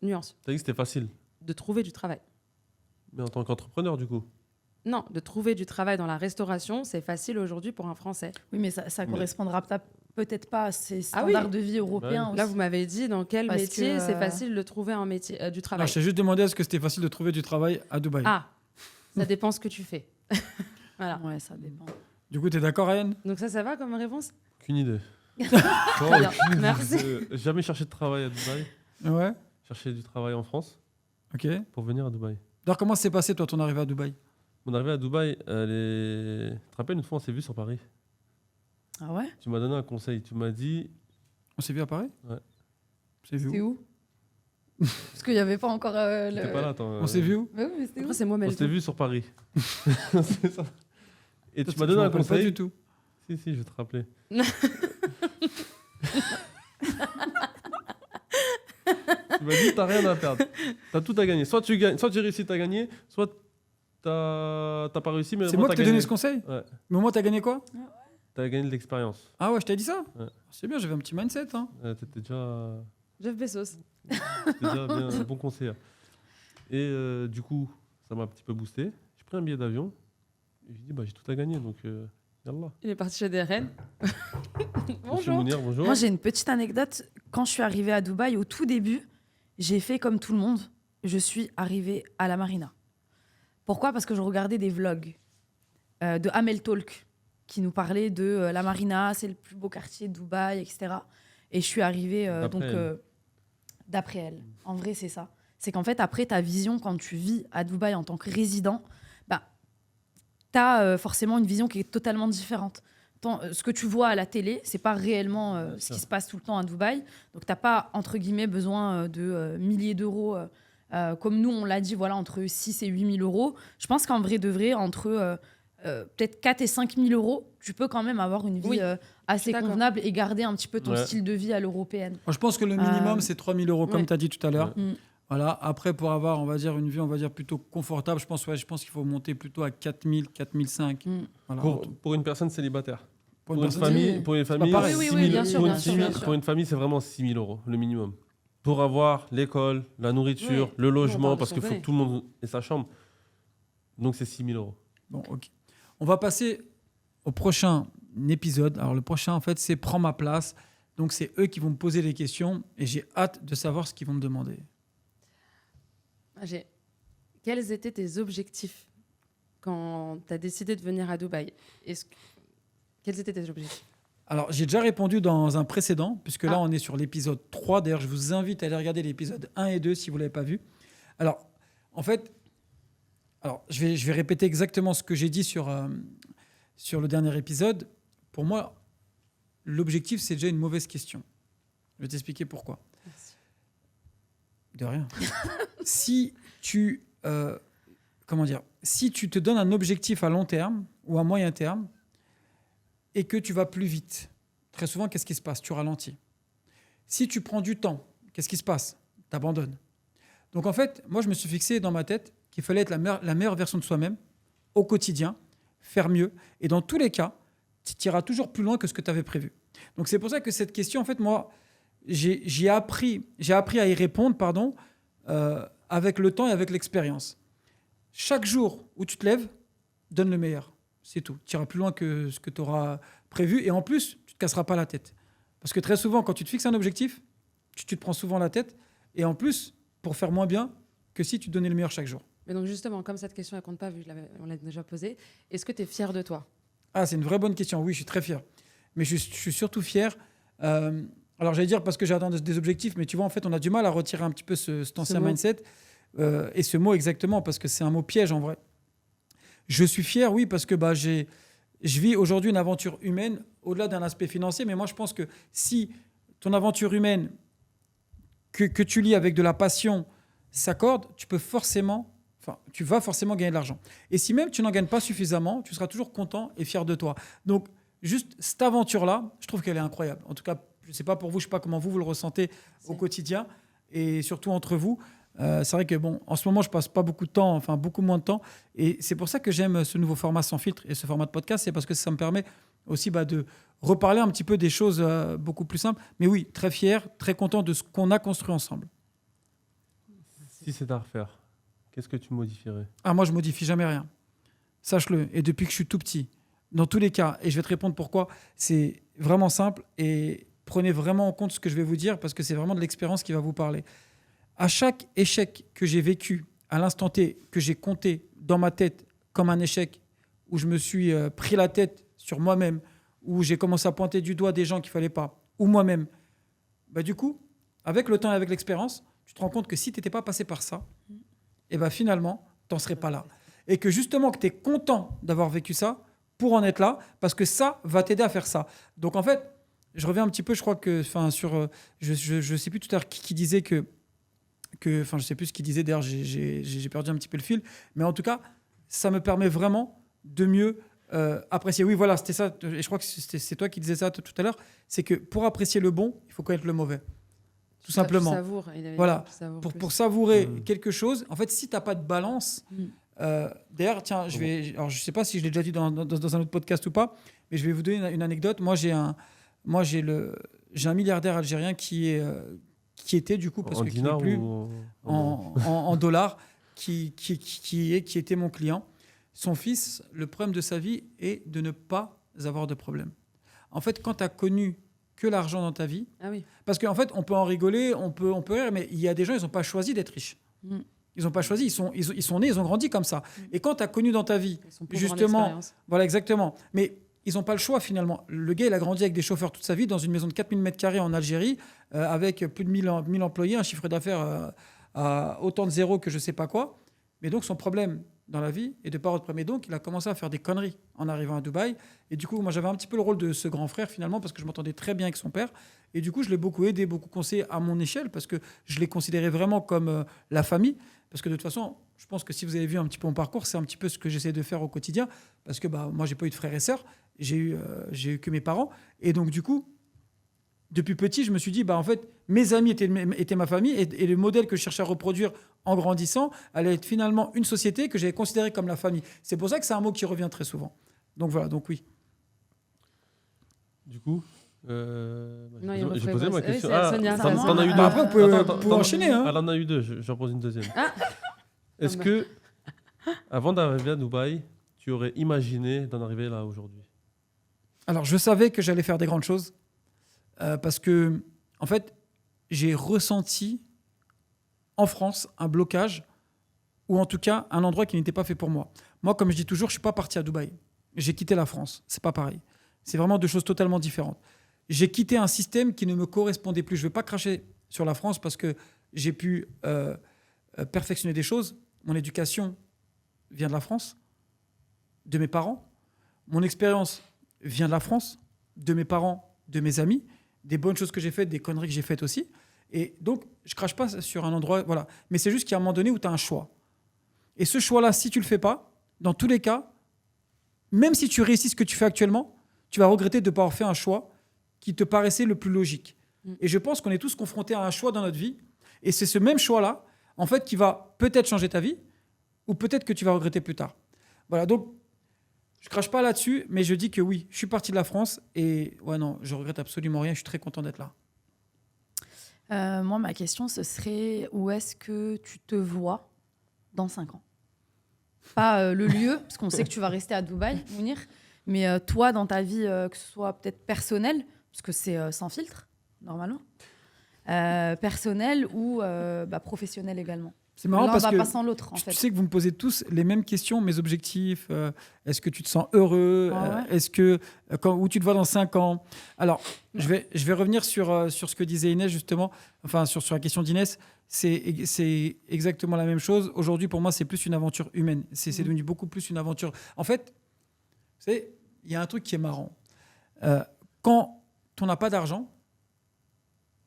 Nuance. Tu as dit que c'était facile. De trouver du travail. Mais en tant qu'entrepreneur, du coup. Non, de trouver du travail dans la restauration, c'est facile aujourd'hui pour un Français. Oui, mais ça Mais- correspondra peut-être pas à ces Ah oui. standards de vie européens. Ouais. Là, aussi. vous m'avez dit dans quel Parce métier que, c'est facile de trouver un métier, du Non, travail. je t'ai juste demandé est-ce que c'était facile de trouver du travail à Dubaï. Ah, ça dépend ce que tu fais. Voilà. Ouais, ça dépend. Du coup, t'es d'accord, Ryan? Donc ça va comme réponse? Aucune idée. Très bien, merci. Jamais cherché de travail à Dubaï. Ouais. Chercher du travail en France Ok. pour venir à Dubaï. Alors, comment s'est passé, toi, ton arrivée à Dubaï? Mon arrivée à Dubaï, tu te rappelles, une fois, on s'est vu sur Paris. Ah ouais? Tu m'as donné un conseil. Tu m'as dit. On s'est vu à Paris? Ouais. On s'est vu C'était où? où? Parce qu'il n'y avait pas encore. T'es pas là, attends. On s'est vu où? Mais oui, mais c'était où? Après, c'est moi, On mais s'est vu sur Paris. C'est ça. Et tu m'as donné un Pas du conseil. tout. Si, je vais te rappeler. Tu m'as dit, t'as rien à perdre. T'as tout à gagner. Soit tu gagnes, soit tu réussis à gagner, soit t'as pas réussi, mais C'est au moi moins qui t'ai t'as donné gagné. ce conseil? Ouais. Mais au moins, t'as gagné quoi? T'as gagné de l'expérience. Ah ouais, je t'ai dit ça? Ouais. C'est bien, j'avais un petit mindset. Hein. T'étais déjà, Jeff Bezos. bien un bon conseiller. Et du coup, ça m'a un petit peu boosté. J'ai pris un billet d'avion. Et j'ai dit, bah, j'ai tout à gagner, donc yallah. Il est parti chez DRN. Monsieur Bonjour. Mounir, bonjour. Moi, j'ai une petite anecdote. Quand je suis arrivée à Dubaï, au tout début, j'ai fait comme tout le monde. Je suis arrivée à la marina. Pourquoi? Parce que je regardais des vlogs de Amel Talk qui nous parlaient de la marina, c'est le plus beau quartier de Dubaï, etc. Et je suis arrivée d'après elle. En vrai, c'est ça. C'est qu'en fait, après, ta vision, quand tu vis à Dubaï en tant que résident, bah, tu as forcément une vision qui est totalement différente. Ce que tu vois à la télé, c'est pas réellement ce qui se passe tout le temps à Dubaï. Donc, t'as pas, entre guillemets, besoin de milliers d'euros. Comme nous, on l'a dit, voilà, entre 6 et 8 000 euros. Je pense qu'en vrai de vrai, entre peut-être 4 et 5 000 euros, tu peux quand même avoir une vie Oui, assez d'accord. convenable et garder un petit peu ton Ouais. style de vie à l'européenne. Moi, je pense que le minimum, c'est 3 000 euros, comme ouais. tu as dit tout à l'heure. Mm. Voilà. Après, pour avoir, on va dire, une vie, on va dire, plutôt confortable, je pense qu'il faut monter plutôt à 4 000, 4 500. Mm. Voilà. Pour une personne célibataire. Pour Pour une personne- famille, pour une famille, pareil. Oui, 6 oui, 000 bien sûr, pour une bien sûr, famille- bien sûr. pour une famille, c'est vraiment 6 000 euros, le minimum. Pour avoir l'école, la nourriture, Oui. le logement, parle de parce son qu'il faut vrai. que tout le monde ait sa chambre. Donc c'est 6 000 euros. Bon, ok. On va passer au prochain épisode. Alors, le prochain, en fait, c'est Prends ma place. Donc, c'est eux qui vont me poser des questions et j'ai hâte de savoir ce qu'ils vont me demander. Quels étaient tes objectifs quand tu as décidé de venir à Dubaï, quels étaient tes objectifs? Alors, j'ai déjà répondu dans un précédent, puisque là, on est sur l'épisode 3. D'ailleurs, je vous invite à aller regarder l'épisode 1 et 2 si vous ne l'avez pas vu. Alors, en fait, je vais répéter exactement ce que j'ai dit sur le dernier épisode. Pour moi, l'objectif, c'est déjà une mauvaise question. Je vais t'expliquer pourquoi. Merci. De rien. Si tu te donnes un objectif à long terme ou à moyen terme et que tu vas plus vite, très souvent, qu'est-ce qui se passe? Tu ralentis. Si tu prends du temps, qu'est-ce qui se passe? Tu abandonnes. Donc en fait, moi, je me suis fixé dans ma tête qu'il fallait être la meilleure version de soi-même au quotidien, faire mieux. Et dans tous les cas, tu iras toujours plus loin que ce que tu avais prévu. Donc c'est pour ça que cette question, en fait, moi, j'ai appris à y répondre, avec le temps et avec l'expérience. Chaque jour où tu te lèves, donne le meilleur. C'est tout. Tu iras plus loin que ce que tu auras prévu. Et en plus, tu ne te casseras pas la tête. Parce que très souvent, quand tu te fixes un objectif, tu te prends souvent la tête. Et en plus, pour faire moins bien que si tu donnais le meilleur chaque jour. Mais donc justement, comme cette question ne compte pas, vu qu'on l'a déjà posée, est-ce que tu es fier de toi? Ah, c'est une vraie bonne question. Oui, je suis très fier. Mais je suis surtout fier. Alors, j'allais dire parce que j'ai atteint des objectifs, mais tu vois, en fait, on a du mal à retirer un petit peu cet ancien mindset. Et ce mot exactement, parce que c'est un mot piège en vrai. Je suis fier, oui, parce que je vis aujourd'hui une aventure humaine au-delà d'un aspect financier. Mais moi, je pense que si ton aventure humaine que tu lis avec de la passion s'accorde, tu vas forcément gagner de l'argent. Et si même tu n'en gagnes pas suffisamment, tu seras toujours content et fier de toi. Donc, juste cette aventure-là, je trouve qu'elle est incroyable. En tout cas, je ne sais pas pour vous, je ne sais pas comment vous le ressentez au quotidien et surtout entre vous. C'est vrai que en ce moment, je passe pas beaucoup de temps, enfin beaucoup moins de temps. Et c'est pour ça que j'aime ce nouveau format sans filtre et ce format de podcast, c'est parce que ça me permet aussi de reparler un petit peu des choses beaucoup plus simples. Mais oui, très fier, très content de ce qu'on a construit ensemble. Si c'est à refaire, qu'est-ce que tu modifierais? Ah, moi, je modifie jamais rien. Sache-le. Et depuis que je suis tout petit, dans tous les cas, et je vais te répondre pourquoi, c'est vraiment simple et prenez vraiment en compte ce que je vais vous dire parce que c'est vraiment de l'expérience qui va vous parler. À chaque échec que j'ai vécu, à l'instant T, que j'ai compté dans ma tête comme un échec, où je me suis pris la tête sur moi-même, où j'ai commencé à pointer du doigt des gens qu'il ne fallait pas, ou moi-même, du coup, avec le temps et avec l'expérience, tu te rends compte que si tu n'étais pas passé par ça, finalement, tu n'en serais pas là. Et que justement, que tu es content d'avoir vécu ça pour en être là, parce que ça va t'aider à faire ça. Donc en fait, je reviens un petit peu, je crois que, je ne sais plus tout à l'heure qui disait que je sais plus ce qu'il disait, d'ailleurs j'ai perdu un petit peu le fil, mais en tout cas, ça me permet vraiment de mieux apprécier. Oui, voilà, c'était ça, et je crois que c'est toi qui disais ça tout à l'heure, c'est que pour apprécier le bon, il faut connaître le mauvais. Tout simplement. Tu savoures, voilà, pour savourer Mmh. quelque chose, en fait, si tu n'as pas de balance, d'ailleurs, tiens, je ne sais pas si je l'ai déjà dit dans un autre podcast ou pas, mais je vais vous donner une anecdote. Moi, j'ai un milliardaire algérien qui était du coup, parce en que dinars qui n'est plus ou en dollars, qui était mon client. Son fils, le problème de sa vie est de ne pas avoir de problème. En fait, quand tu as connu que l'argent dans ta vie, parce qu'en fait, on peut en rigoler, on peut rire, mais il y a des gens, ils n'ont pas choisi d'être riches. Ils n'ont pas choisi, ils sont nés, ils ont grandi comme ça. Et quand tu as connu dans ta vie, justement, voilà, exactement, mais ils n'ont pas le choix finalement. Le gars, il a grandi avec des chauffeurs toute sa vie dans une maison de 4000 m² en Algérie, avec plus de 1000 employés, un chiffre d'affaires à autant de zéros que je ne sais pas quoi. Mais donc, son problème dans la vie est de ne pas avoir de problème. Et donc, il a commencé à faire des conneries en arrivant à Dubaï. Et du coup, moi, j'avais un petit peu le rôle de ce grand frère finalement, parce que je m'entendais très bien avec son père. Et du coup, je l'ai beaucoup aidé, beaucoup conseillé à mon échelle, parce que je l'ai considéré vraiment comme la famille. Parce que de toute façon, je pense que si vous avez vu un petit peu mon parcours, c'est un petit peu ce que j'essaie de faire au quotidien. Parce que moi, j'ai pas eu de frères et sœurs. J'ai eu que mes parents. Et donc, du coup, depuis petit, je me suis dit, en fait, mes amis étaient ma famille. Et le modèle que je cherchais à reproduire en grandissant allait être finalement une société que j'avais considérée comme la famille. C'est pour ça que c'est un mot qui revient très souvent. Donc voilà, donc oui. Du coup, j'ai posé ma question. Sonia, t'en as eu deux. Après, vous pouvez enchaîner. Hein. Elle en a eu deux, j'en pose une deuxième. Est-ce que, avant d'arriver à Dubaï, tu aurais imaginé d'en arriver là aujourd'hui? Alors, je savais que j'allais faire des grandes choses parce que, en fait, j'ai ressenti en France un blocage ou en tout cas un endroit qui n'était pas fait pour moi. Moi, comme je dis toujours, je ne suis pas parti à Dubaï. J'ai quitté la France. C'est pas pareil. C'est vraiment deux choses totalement différentes. J'ai quitté un système qui ne me correspondait plus. Je ne vais pas cracher sur la France parce que j'ai pu perfectionner des choses. Mon éducation vient de la France, de mes parents. Mon expérience vient de la France, de mes parents, de mes amis, des bonnes choses que j'ai faites, des conneries que j'ai faites aussi. Et donc, je ne crache pas sur un endroit. Voilà. Mais c'est juste qu'il y a un moment donné où tu as un choix. Et ce choix-là, si tu ne le fais pas, dans tous les cas, même si tu réussis ce que tu fais actuellement, tu vas regretter de ne pas avoir fait un choix qui te paraissait le plus logique. Et je pense qu'on est tous confrontés à un choix dans notre vie. Et c'est ce même choix-là, en fait, qui va peut-être changer ta vie ou peut-être que tu vas regretter plus tard. Voilà, donc, je ne crache pas là-dessus, mais je dis que oui, je suis parti de la France et ouais, non, je regrette absolument rien. Je suis très content d'être là. Moi, ma question, ce serait où est-ce que tu te vois dans 5 ans? Pas le lieu, parce qu'on sait que tu vas rester à Dubaï, Mounir, mais toi, dans ta vie, que ce soit peut-être personnelle, parce que c'est sans filtre, normalement, personnelle ou professionnelle également. C'est marrant L'un parce va que pas sans l'autre, en fait. tu sais que vous me posez tous les mêmes questions, mes objectifs. Est-ce que tu te sens heureux? Ouais. Est-ce que où tu te vois dans 5 ans? Alors, je vais revenir sur ce que disait Inès justement, enfin sur la question d'Inès. C'est exactement la même chose. Aujourd'hui, pour moi, c'est plus une aventure humaine. C'est devenu beaucoup plus une aventure. En fait, vous savez, il y a un truc qui est marrant. Quand on n'a pas d'argent,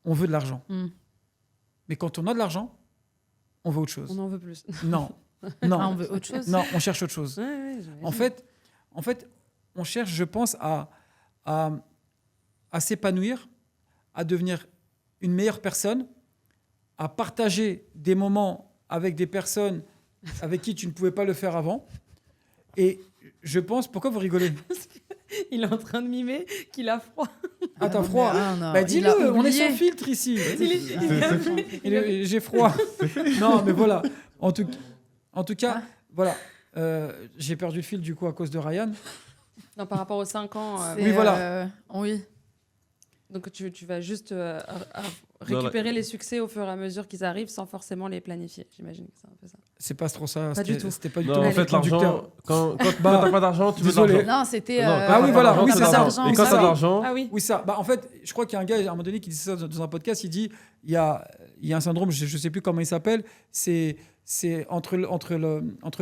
on veut de l'argent. Mais quand on a de l'argent, on veut autre chose. On en veut plus. Non. Non. Ah, on veut autre chose. Non, on cherche autre chose. Ouais, En fait, on cherche, je pense, à s'épanouir, à devenir une meilleure personne, à partager des moments avec des personnes avec qui tu ne pouvais pas le faire avant. Et je pense... Pourquoi vous rigolez? il est en train de mimer qu'il a froid. Ah, t'as froid? Non, Bah, il dis-le, a on est oublié. sans filtre ici. Il J'ai froid. Non, mais voilà. En tout cas, voilà. J'ai perdu le fil du coup à cause de Ryan. Non, par rapport aux 5 ans. Oui, voilà. Oui. Donc tu vas juste récupérer les succès au fur et à mesure qu'ils arrivent sans forcément les planifier. J'imagine que c'est un peu ça. C'est pas trop ça. Pas du tout. C'était pas du Non, tout. en fait, l'argent, quand t'as pas d'argent, tu veux de désolé. l'argent. Non, c'était. Non, Ah oui, voilà, oui, c'est ça. Et quand t'as de l'argent, Ah oui. Oui, ça. Bah, en fait, je crois qu'il y a un gars, à un moment donné, qui dit ça dans un podcast. Il dit il y a un syndrome, je ne sais plus comment il s'appelle, c'est entre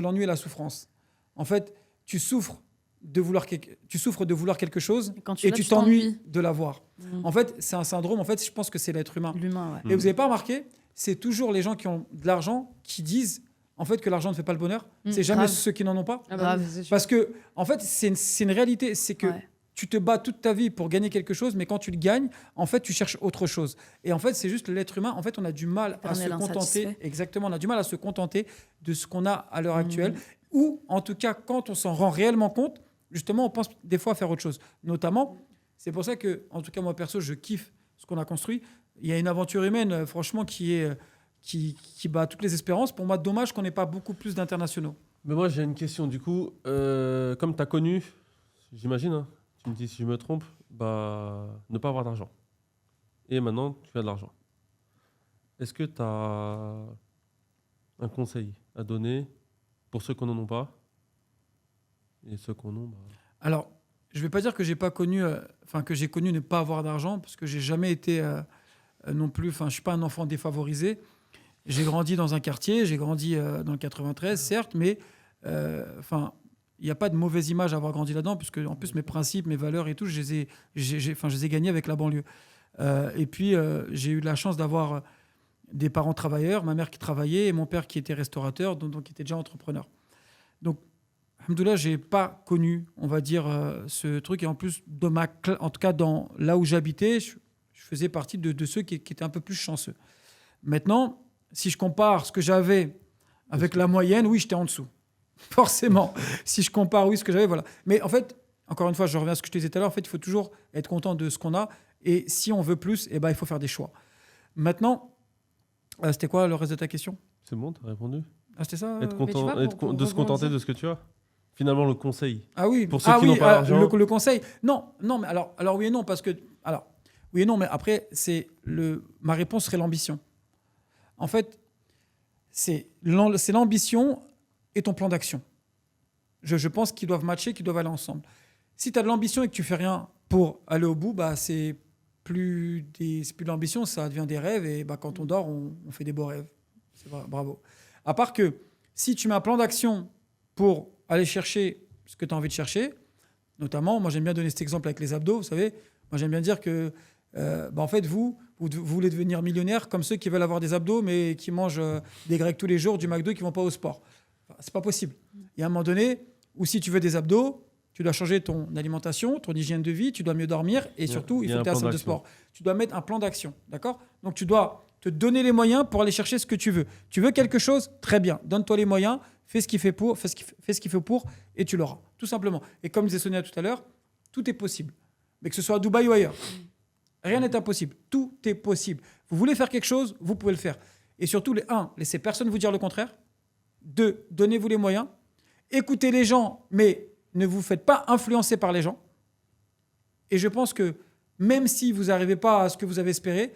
l'ennui et la souffrance. En fait, tu souffres de vouloir quelque chose Quand et l'as, tu tu t'ennuies t'ennuies. de l'avoir. En fait, c'est un syndrome. En fait, je pense que c'est l'être humain. L'humain, ouais. Et vous n'avez pas remarqué, c'est toujours les gens qui ont de l'argent qui disent en fait que l'argent ne fait pas le bonheur. C'est jamais grave. ceux qui n'en ont pas. Ah Grave. oui, c'est sûr. Parce que, en fait, c'est une réalité. C'est que Ouais. tu te bats toute ta vie pour gagner quelque chose, mais quand tu le gagnes, en fait, tu cherches autre chose. Et en fait, c'est juste l'être humain. En fait, on a du mal à se Éternel contenter. insatisfait. Exactement, on a du mal à se contenter de ce qu'on a à l'heure actuelle. Ou, en tout cas, quand on s'en rend réellement compte, justement, on pense des fois à faire autre chose. Notamment, c'est pour ça que, en tout cas, moi, perso, je kiffe ce qu'on a construit. Il y a une aventure humaine, franchement, qui bat toutes les espérances. Pour moi, dommage qu'on n'ait pas beaucoup plus d'internationaux. mais moi j'ai une question du coup. Comme tu as connu, j'imagine, hein, tu me dis si je me trompe, bah, ne pas avoir d'argent. Et maintenant tu as de l'argent. Est-ce que tu as un conseil à donner pour ceux qui n'en ont pas? Et ceux qui en ont, bah... Alors, je ne vais pas dire que j'ai connu ne pas avoir d'argent, parce que j'ai jamais été non plus. Enfin, je suis pas un enfant défavorisé. J'ai grandi dans un quartier, j'ai grandi dans le 93, certes, mais il n'y a pas de mauvaise image à avoir grandi là-dedans, puisque en plus mes principes, mes valeurs et tout, je les ai gagnés avec la banlieue. Et puis j'ai eu la chance d'avoir des parents travailleurs, ma mère qui travaillait et mon père qui était restaurateur, donc qui était déjà entrepreneur. Donc alhamdoulilah, j'ai pas connu, on va dire, ce truc. Et en plus, en tout cas, là où j'habitais, je faisais partie de ceux qui étaient un peu plus chanceux. Maintenant, si je compare ce que j'avais avec la moyenne, oui, j'étais en dessous. Forcément. Si je compare, oui, ce que j'avais, voilà. Mais en fait, encore une fois, je reviens à ce que je te disais tout à l'heure. En fait, il faut toujours être content de ce qu'on a. Et si on veut plus, eh ben, il faut faire des choix. Maintenant, c'était quoi le reste de ta question? C'est bon, tu as répondu. Ah, c'était ça Être Mais tu content, vois, pour de se contenter de ce que tu as. Finalement, le conseil. Ah oui, Pour ceux qui n'ont pas d'argent. le conseil. Non, mais alors oui et non, parce que oui et non, mais après ma réponse serait l'ambition. En fait, c'est l'ambition et ton plan d'action. je pense qu'ils doivent matcher, qu'ils doivent aller ensemble. Si tu as de l'ambition et que tu fais rien pour aller au bout, bah, c'est plus de l'ambition, ça devient des rêves. Et bah, quand on dort, on fait des beaux rêves. C'est vrai, bravo. À part que si tu mets un plan d'action pour aller chercher ce que tu as envie de chercher, notamment, moi j'aime bien donner cet exemple avec les abdos, vous savez, moi j'aime bien dire que en fait, vous voulez devenir millionnaire comme ceux qui veulent avoir des abdos mais qui mangent des grecs tous les jours, du McDo et qui ne vont pas au sport. Enfin, c'est pas possible. Il y a un moment donné où si tu veux des abdos, tu dois changer ton alimentation, ton hygiène de vie, tu dois mieux dormir et surtout, il faut que tu aies un salle de sport. Tu dois mettre un plan d'action, d'accord ? Donc tu dois te donner les moyens pour aller chercher ce que tu veux. Tu veux quelque chose ? Très bien. Donne-toi les moyens, fais ce qu'il faut pour et tu l'auras, tout simplement. Et comme disait Sonia tout à l'heure, tout est possible. Mais que ce soit à Dubaï ou ailleurs. Rien n'est impossible. Tout est possible. Vous voulez faire quelque chose, vous pouvez le faire. Et surtout, laissez personne vous dire le contraire. 2, donnez-vous les moyens. Écoutez les gens, mais ne vous faites pas influencer par les gens. Et je pense que même si vous n'arrivez pas à ce que vous avez espéré,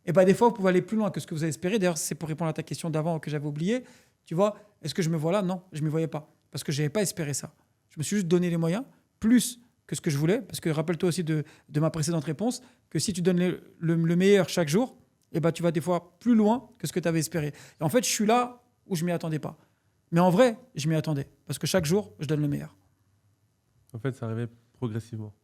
et ben des fois, vous pouvez aller plus loin que ce que vous avez espéré. D'ailleurs, c'est pour répondre à ta question d'avant que j'avais oublié. Tu vois, est-ce que je me vois là ? Non, je ne me voyais pas. Parce que je n'avais pas espéré ça. Je me suis juste donné les moyens, plus que ce que je voulais. Parce que rappelle-toi aussi de ma précédente réponse, que si tu donnes le meilleur chaque jour, et ben, tu vas des fois plus loin que ce que tu avais espéré. Et en fait, je suis là où je ne m'y attendais pas. Mais en vrai, je m'y attendais. Parce que chaque jour, je donne le meilleur. En fait, ça arrivait progressivement.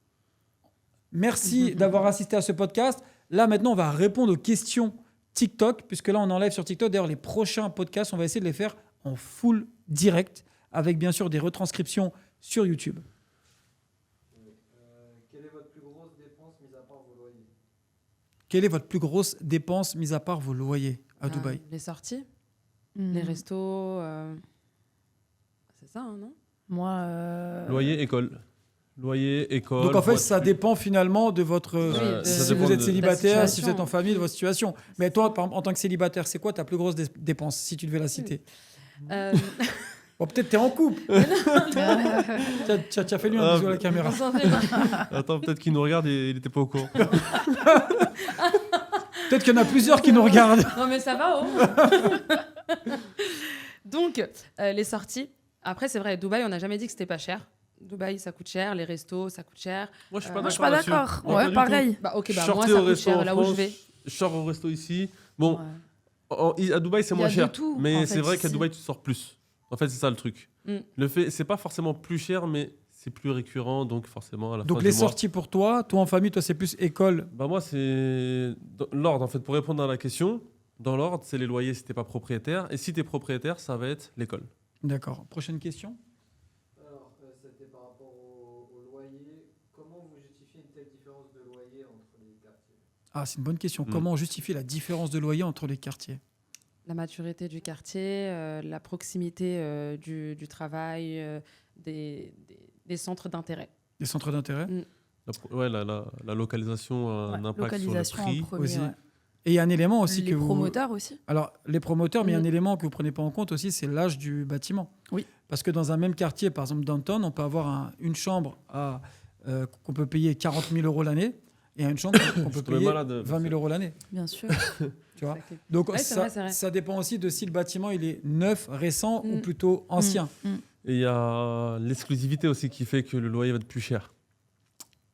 Merci d'avoir assisté à ce podcast. Là, maintenant, on va répondre aux questions TikTok, puisque là, on enlève sur TikTok. D'ailleurs, les prochains podcasts, on va essayer de les faire en full direct, avec bien sûr des retranscriptions sur YouTube. Quelle est votre plus grosse dépense mise à part vos loyers ? Quelle est votre plus grosse dépense, mis à part vos loyers à Dubaï ? Les sorties, les restos. C'est ça, hein, non ? Moi. Loyer, école. Loyer, école. Donc en fait, ça dépend finalement de votre. Si vous êtes célibataire, si vous êtes en famille, de votre situation. Mais toi, par exemple, en tant que célibataire, c'est quoi ta plus grosse dépense, si tu devais la citer ? Bon, peut-être t'es en couple. Tu as fait lui un bisou à la caméra. Attends, peut-être qu'il nous regarde et il n'était pas au courant. Peut-être qu'il y en a plusieurs qui nous regardent. Non, mais ça va, oh. Donc, les sorties. Après, c'est vrai, Dubaï, on n'a jamais dit que c'était pas cher. Dubaï, ça coûte cher. Les restos, ça coûte cher. Moi, je suis Moi, je suis pas d'accord. Ouais, pareil. Bah, ok, Je bah, sortais moi, ça au coûte resto cher en là où je France. vais. Je sors au resto ici. Bon, à Dubaï, c'est Il y moins a de cher. tout, Mais en c'est fait, vrai qu'à ici. Dubaï, tu sors plus. En fait, c'est ça le truc. C'est pas forcément plus cher, mais c'est plus récurrent. Donc, forcément, à la Donc fin les du mois. sorties pour toi en famille, toi c'est plus école. Bah moi, c'est dans l'ordre, en fait, pour répondre à la question. Dans l'ordre, c'est les loyers si t'es pas propriétaire. Et si t'es propriétaire, ça va être l'école. D'accord. Prochaine question. Alors, c'était par rapport au loyer. Comment vous justifiez une telle différence de loyer entre les quartiers ? Ah, c'est une bonne question. Comment on justifie la différence de loyer entre les quartiers ? La maturité du quartier, la proximité du travail, des centres d'intérêt. Les centres d'intérêt. La localisation a un impact sur le Localisation prix. en premier, aussi. ouais. Et il y a un élément aussi Les que vous... promoteurs aussi. Alors, les promoteurs, mais il y a un élément que vous ne prenez pas en compte aussi, c'est l'âge du bâtiment. Oui. Parce que dans un même quartier, par exemple downtown, on peut avoir une chambre qu'on peut payer 40 000 € l'année et une chambre qu'on peut payer 20 000 € l'année. Bien sûr. Tu vois. Donc Ouais, c'est vrai. ça dépend aussi de si le bâtiment il est neuf, récent ou plutôt ancien. Et il y a l'exclusivité aussi qui fait que le loyer va être plus cher.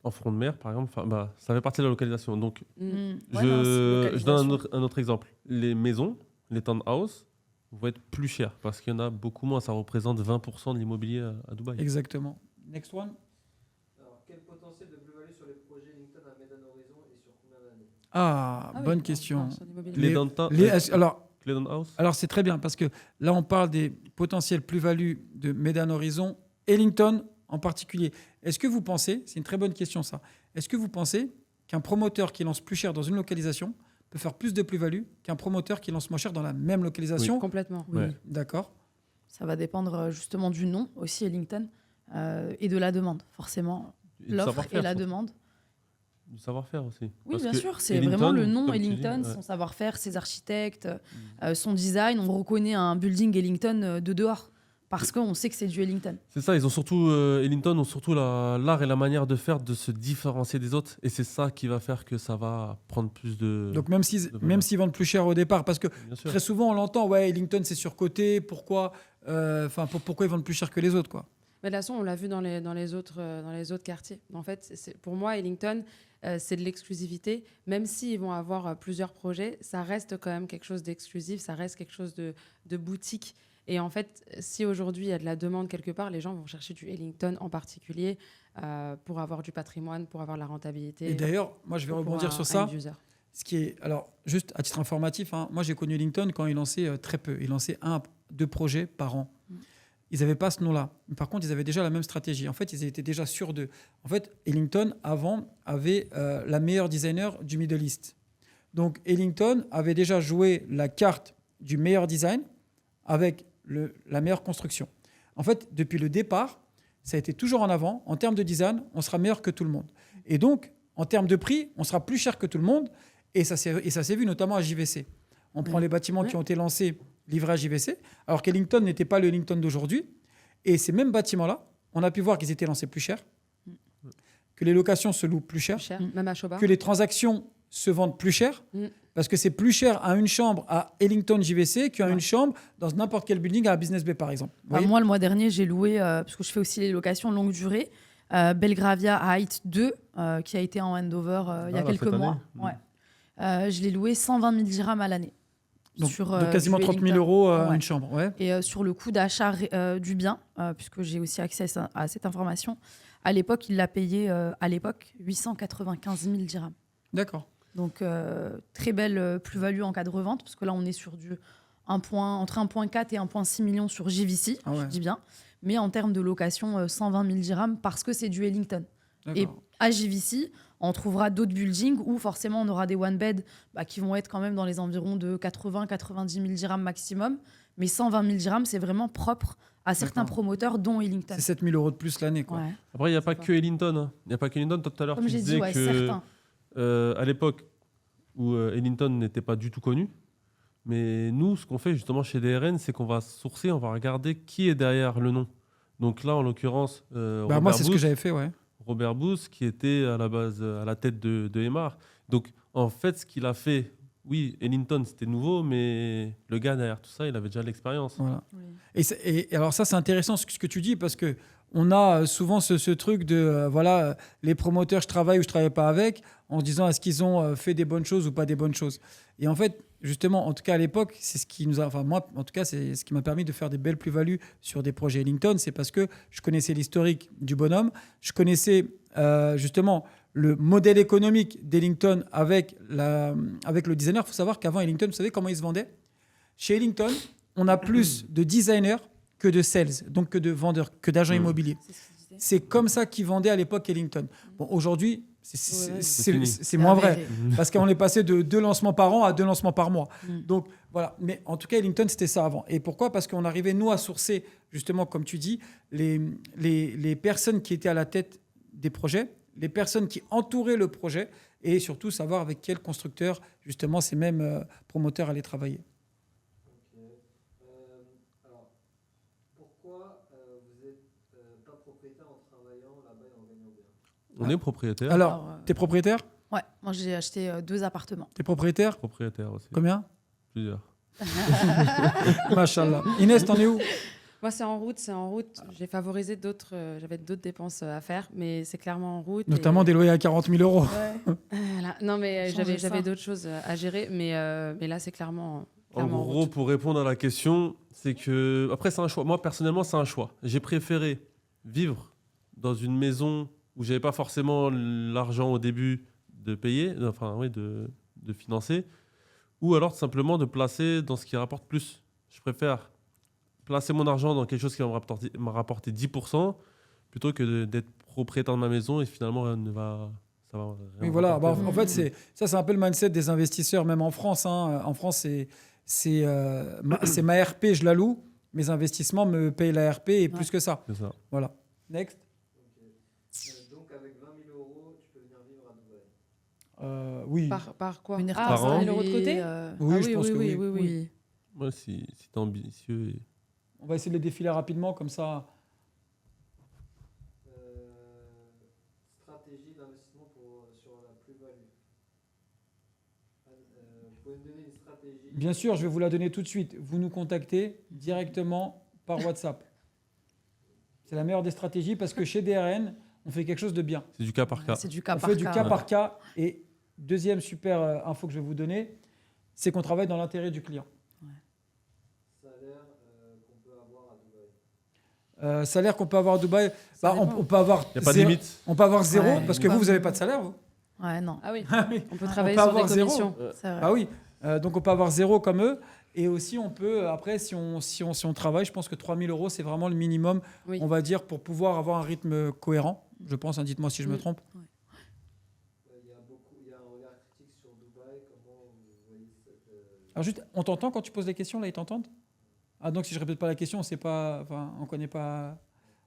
En front de mer, par exemple, ça fait partie de la localisation. Donc, je donne un autre exemple. Les maisons, les townhouses, vont être plus chères parce qu'il y en a beaucoup moins. Ça représente 20% de l'immobilier à Dubaï. Exactement. Next one. Alors, quel potentiel de plus-value sur les projets Lincoln à Medan Horizon et sur combien d'années ? Bonne question. Les townhouses. Alors c'est très bien parce que là on parle des potentielles plus-values de Medan Horizon, Ellington en particulier. Est-ce que vous pensez, c'est une très bonne question ça, est-ce que vous pensez qu'un promoteur qui lance plus cher dans une localisation peut faire plus de plus-value qu'un promoteur qui lance moins cher dans la même localisation ? Oui, complètement. Oui. Ouais. D'accord. Ça va dépendre justement du nom aussi, Ellington, et de la demande, forcément. Et du L'offre savoir-faire, et la surtout. demande. Du savoir-faire aussi. Oui, Parce bien que sûr. C'est Ellington, vraiment le nom comme tu dis, Ellington, ouais. son savoir-faire, ses architectes, son design. On reconnaît un building Ellington de dehors parce qu'on sait que c'est du Ellington. C'est ça, ils ont surtout, Ellington ont surtout l'art et la manière de faire de se différencier des autres. Et c'est ça qui va faire que ça va prendre plus de... Donc même s'ils vendent plus cher au départ, parce que Bien sûr. très souvent on l'entend, ouais, Ellington c'est surcoté, pourquoi ils vendent plus cher que les autres, quoi. Mais de toute façon, on l'a vu dans les autres quartiers. En fait, pour moi, Ellington, c'est de l'exclusivité. Même s'ils vont avoir plusieurs projets, ça reste quand même quelque chose d'exclusif, ça reste quelque chose de boutique. Et en fait, si aujourd'hui il y a de la demande quelque part, les gens vont chercher du Ellington en particulier pour avoir du patrimoine, pour avoir la rentabilité. Et d'ailleurs, moi, je vais rebondir sur ça. Ce qui est, alors, juste à titre informatif, hein, moi, j'ai connu Ellington quand ils lançaient très peu. Ils lançaient 1-2 projets par an. Ils n'avaient pas ce nom-là. Par contre, ils avaient déjà la même stratégie. En fait, ils étaient déjà sûrs d'eux. En fait, Ellington, avant, avait la meilleure designer du Middle East. Donc, Ellington avait déjà joué la carte du meilleur design avec la meilleure construction. En fait, depuis le départ, ça a été toujours en avant. En termes de design, on sera meilleur que tout le monde. Et donc, en termes de prix, on sera plus cher que tout le monde. Et ça s'est vu notamment à JVC. On prend les bâtiments qui ont été lancés, livrés à JVC, alors qu'Ellington n'était pas le Ellington d'aujourd'hui. Et ces mêmes bâtiments-là, on a pu voir qu'ils étaient lancés plus cher, que les locations se louent plus cher, même à Choba, que les transactions se vendent plus cher, parce que c'est plus cher à une chambre à Ellington JVC qu'à une chambre dans n'importe quel building à Business Bay, par exemple. Moi, le mois dernier, j'ai loué, parce que je fais aussi les locations longue durée, Belgravia Heights 2, qui a été en handover il y a quelques mois. Je l'ai loué 120 000 dirhams à l'année. Donc, de quasiment 30 000 euros une chambre. Ouais. Et sur le coût d'achat du bien, puisque j'ai aussi accès à cette information, à l'époque, il l'a payé 895 000 dirhams. D'accord. Donc, très belle plus-value en cas de revente, parce que là, on est sur entre 1,4 et 1,6 million sur JVC, je dis bien. Mais en termes de location, 120 000 dirhams, parce que c'est du Ellington. Et à JVC, on trouvera d'autres buildings où forcément on aura des one-bed qui vont être quand même dans les environs de 80-90 000 dirhams maximum. Mais 120 000 dirhams, c'est vraiment propre à certains promoteurs, dont Ellington. C'est 7 000 euros de plus l'année. Quoi. Ouais. Après, il n'y a pas que Ellington. Hein. Il n'y a pas que Ellington. Tout à l'heure, comme tu j'ai disais dit, que à l'époque où Ellington n'était pas du tout connu, mais nous, ce qu'on fait justement chez DRN, c'est qu'on va sourcer, on va regarder qui est derrière le nom. Donc là, en l'occurrence, moi, c'est ce que j'avais fait, ouais. Robert Booth, qui était à la base à la tête de Emar. Donc, en fait, ce qu'il a fait, oui, Ellington, c'était nouveau, mais le gars derrière tout ça, il avait déjà l'expérience. Voilà. Oui. Et alors ça, c'est intéressant ce que tu dis, parce qu'on a souvent ce truc de, les promoteurs, je travaille ou je ne travaille pas avec, en se disant, est-ce qu'ils ont fait des bonnes choses ou pas des bonnes choses. Et en fait, justement, en tout cas à l'époque, c'est ce qui nous a, moi, en tout cas, c'est ce qui m'a permis de faire des belles plus-values sur des projets Ellington, c'est parce que je connaissais l'historique du bonhomme, je connaissais justement le modèle économique d'Ellington avec le designer. Il faut savoir qu'avant Ellington, vous savez comment il se vendait ? Chez Ellington, on a plus de designers que de sales, donc que de vendeurs, que d'agents immobiliers. C'est comme ça qu'ils vendaient à l'époque Ellington. Bon, aujourd'hui, c'est moins vrai, parce qu'on est passé de 2 lancements par an à 2 lancements par mois. Donc voilà, mais en tout cas, Ellington, c'était ça avant. Et pourquoi ? Parce qu'on arrivait, nous, à sourcer, justement, comme tu dis, les personnes qui étaient à la tête des projets, les personnes qui entouraient le projet, et surtout savoir avec quel constructeur, justement, ces mêmes promoteurs allaient travailler. Alors, pourquoi vous n'êtes pas propriétaire en travaillant là-bas et en gagnant bien ? On est propriétaire. Alors, t'es propriétaire ? Ouais, moi j'ai acheté 2 appartements. T'es propriétaire ? Propriétaire aussi. Combien ? Plusieurs. Machallah. Inès, t'en es où ? Moi, c'est en route. J'ai favorisé j'avais d'autres dépenses à faire, mais c'est clairement en route. Notamment des loyers à 40 000 euros. Ouais. Voilà. Non, mais j'avais d'autres choses à gérer, mais là, c'est clairement en gros, route. pour répondre à la question, c'est que... Après, c'est un choix. Moi, personnellement, c'est un choix. J'ai préféré vivre dans une maison où j'avais pas forcément l'argent au début de payer, de financer, ou alors simplement de placer dans ce qui rapporte plus. Je préfère placer mon argent dans quelque chose qui va me rapporter 10% plutôt que d'être propriétaire de ma maison et finalement ça va oui, voilà. En fait, c'est un peu le mindset des investisseurs, même en France. Hein. En France, c'est ma RP, je la loue. Mes investissements me payent la RP et plus que ça. C'est ça. Voilà. Next. Donc, avec 20 000 euros, tu peux venir vivre à Dubaï. Oui. Par quoi ? Par 100 an. 000 euros de côté Oui, je pense que oui. Oui. Moi, si t'es ambitieux... On va essayer de les défiler rapidement, comme ça. Stratégie d'investissement sur la plus-value. Vous pouvez me donner une stratégie ? Bien sûr, je vais vous la donner tout de suite. Vous nous contactez directement par WhatsApp. C'est la meilleure des stratégies parce que chez DRN, on fait quelque chose de bien. C'est du cas par cas. C'est du cas On par fait du cas. cas par cas. Et deuxième super info que je vais vous donner, c'est qu'on travaille dans l'intérêt du client. Salaire qu'on peut avoir à Dubaï. Salaire qu'on peut avoir à Dubaï, Ça on dépend. peut avoir Il n'y a pas de zéro- limite. on peut avoir zéro Ouais. parce que vous n'avez pas de salaire, vous. Ouais, non. Ah oui, Ah oui. on peut On travailler peut sur avoir des zéro. commissions. C'est vrai. Ah oui. Donc on peut avoir zéro comme eux. Et aussi, on peut, après, si on travaille, je pense que 3 000 euros, c'est vraiment le minimum, Oui. on va dire, pour pouvoir avoir un rythme cohérent. Je pense, hein, dites-moi si je me Mm. trompe. Il y a un regard critique sur Dubaï. Comment vous voyez cette. Alors juste, on t'entend quand tu poses des questions, là, ils t'entendent? Ah, donc si je répète pas la question, c'est pas, enfin, on connaît pas.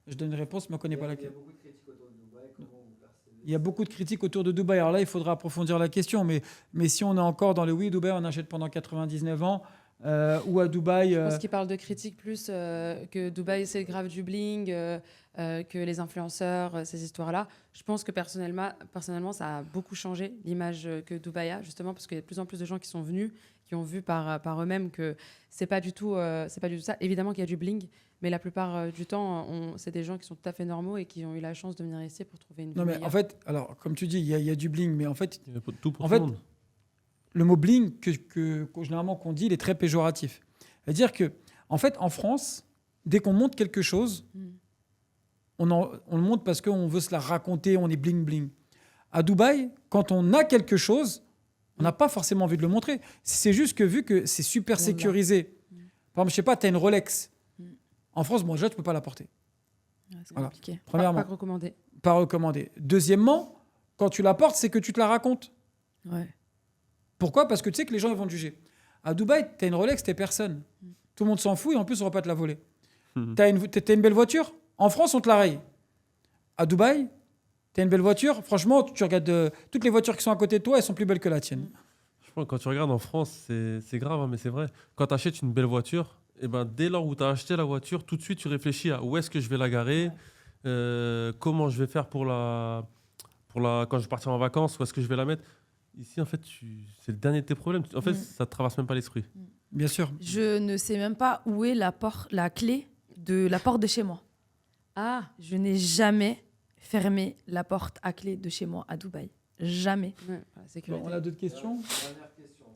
Je donne une réponse, mais on connaît pas la Il y a question. beaucoup de critiques autour de Dubaï. Comment vous percevez Il y a beaucoup de critiques autour de Dubaï. Alors là, il faudra approfondir la question. Mais si on est encore dans le oui, Dubaï, on achète pendant 99 ans, ou à Dubaï. Je pense qu'ils parlent de critiques plus que Dubaï, c'est grave du bling, que les influenceurs, ces histoires-là. Je pense que personnellement, ça a beaucoup changé l'image que Dubaï a, justement, parce qu'il y a de plus en plus de gens qui sont venus, qui ont vu par eux-mêmes que c'est pas du tout ça. Évidemment qu'il y a du bling, mais la plupart du temps, c'est des gens qui sont tout à fait normaux et qui ont eu la chance de venir ici pour trouver une vie Non, mais meilleure. en fait, alors, comme tu dis, il y a du bling, mais en fait, Il y a tout pour En tout fait, le monde. le mot bling généralement qu'on dit, il est très péjoratif. C'est-à-dire que, en fait, en France, dès qu'on montre quelque chose, Mm. on le montre parce qu'on veut se la raconter, on est bling bling. À Dubaï, quand on a quelque chose, on n'a pas forcément envie de le montrer. C'est juste que vu que c'est super On l'a. sécurisé, par exemple, je sais pas, tu as une Rolex. Mm. En France, bon, déjà, tu peux pas la porter. Ouais, c'est Voilà. compliqué. Premièrement, Pas recommandé. pas recommandé. Deuxièmement, quand tu la portes, c'est que tu te la racontes. Ouais. Pourquoi? Parce que tu sais que les gens ils vont te juger. À Dubaï, tu as une Rolex, t'es personne. Tout le monde s'en fout et en plus, on va pas te la voler. T'as une belle voiture? En France, on te la raye. À Dubaï, t'as une belle voiture? Franchement, tu regardes toutes les voitures qui sont à côté de toi, elles sont plus belles que la tienne. Je pense que quand tu regardes en France, c'est grave, hein, mais c'est vrai. Quand tu achètes une belle voiture, eh ben, dès lors où tu as acheté la voiture, tout de suite, tu réfléchis à où est-ce que je vais la garer, comment je vais faire quand je vais partir en vacances, où est-ce que je vais la mettre. Ici, en fait, c'est le dernier de tes problèmes. En fait, ça ne te traverse même pas l'esprit. Bien sûr. Je ne sais même pas où est la clé de la porte de chez moi. Ah, Je n'ai jamais fermé la porte à clé de chez moi à Dubaï. Jamais. ouais, voilà, sécurité. Bon, on a d'autres questions? Dernière question.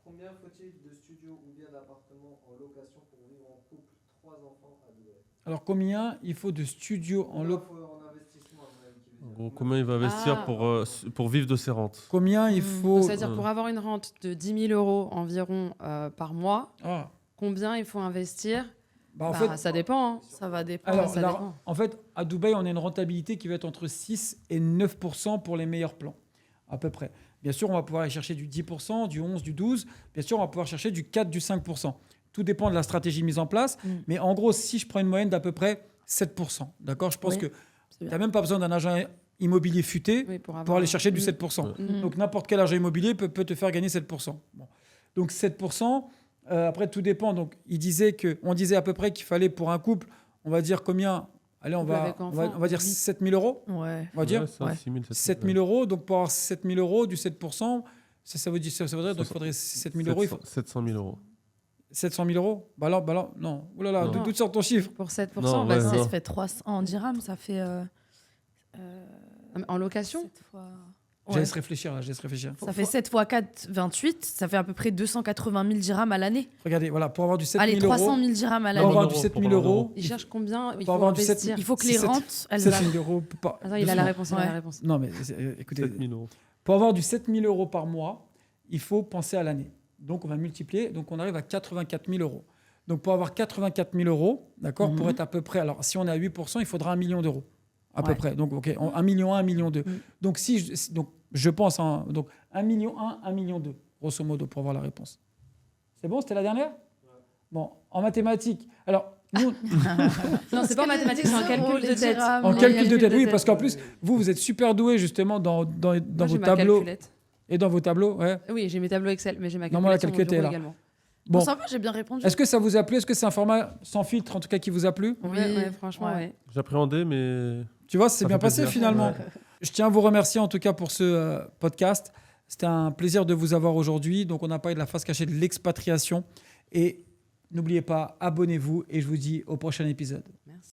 Combien faut-il de studios ou bien d'appartements en location pour vivre en couple, 3 enfants à Dubaï? Alors, combien il faut de studios en location? En investissement, à mon avis, qui veut En dire. gros, combien il va investir Ah. pour vivre de ses rentes? Combien il faut... Donc, c'est-à-dire pour avoir une rente de 10 000 euros environ par mois, Ah, combien il faut investir? bah, en Bah, fait, ça dépend. Hein. Ça va dépendre. alors, ça dépend. en fait, à Dubaï, on a une rentabilité qui va être entre 6 et 9% pour les meilleurs plans, à peu près. Bien sûr, on va pouvoir aller chercher du 10%, du 11%, du 12%. Bien sûr, on va pouvoir chercher du 4%, du 5%. Tout dépend de la stratégie mise en place. Mais en gros, si je prends une moyenne d'à peu près 7%, d'accord? Je pense Oui, que c'est tu bien. n'as même pas besoin d'un agent immobilier futé Oui, pour pour aller chercher du Mm. 7%. Mm. Donc n'importe quel agent immobilier peut te faire gagner 7%. Bon. Donc 7%, après tout dépend. Donc on disait à peu près qu'il fallait pour un couple, on va dire combien? Allez, on Couple va, avec on enfant. va, on va dire 7 000 euros. Ouais. On va dire Ouais, ça, Ouais. 6 000, 7 000 euros. Donc pour avoir 7 000 euros, du 7%, ça voudrait, donc il faudrait 7 000 euros. 700 000 euros. 700 000 euros? Bah alors, non. Ouh là là, Non. d'où sort ton chiffre? Pour 7%, Non, bah, ouais, c'est- non. Ça fait 300 en dirhams, ça fait. en location 7 fois... Je Ouais. laisse réfléchir, là, je laisse réfléchir. Ça fait 7 fois 4, 28. Ça fait à peu près 280 000 dirhams à l'année. Regardez, voilà, pour avoir du 7 000 Allez, euros, 300 000 dirhams à pour l'année. avoir Pour du avoir 7 000 un euro. euros, il cherche combien il faut faut avoir du investir. Il faut que les 7 rentes, elles 7 arrivent. 000 euros. Attends, il a la réponse, il a Ouais. la réponse. Non, mais écoutez, 7 000 euros. pour avoir du 7 000 euros par mois, il faut penser à l'année. Donc, on va multiplier. Donc, on arrive à 84 000 euros. Donc, pour avoir 84 000 euros, d'accord, pour être à peu près... Alors, si on est à 8%, il faudra 1 million d'euros, à peu Ouais. près. Donc, OK, 1 million 1, 1 million 2. Donc, je pense... donc, 1 million 1, 1 million 2, grosso modo, pour avoir la réponse. C'est bon? C'était la dernière? Bon, en mathématiques... Alors, nous, Non, c'est pas en mathématiques, c'est en calcul de tête. en calcul de tête, oui, parce qu'en plus, vous êtes super doué justement dans Moi, vos j'ai ma tableaux. calculette. Et dans vos tableaux, ouais. Oui, j'ai mes tableaux Excel, mais j'ai ma Non, moi, la calculette sur calculette mon est bureau là. également. Bon, Bon, ça va, j'ai bien répondu. est-ce que ça vous a plu? Est-ce que c'est un format sans filtre, en tout cas, qui vous a plu? Oui, Ouais, franchement, ouais. ouais. J'appréhendais, mais Tu vois, c'est Ça bien fait passé plaisir. finalement. Ouais. Je tiens à vous remercier en tout cas pour ce podcast. C'était un plaisir de vous avoir aujourd'hui. Donc, on a parlé de la face cachée de l'expatriation. Et n'oubliez pas, abonnez-vous et je vous dis au prochain épisode. Merci.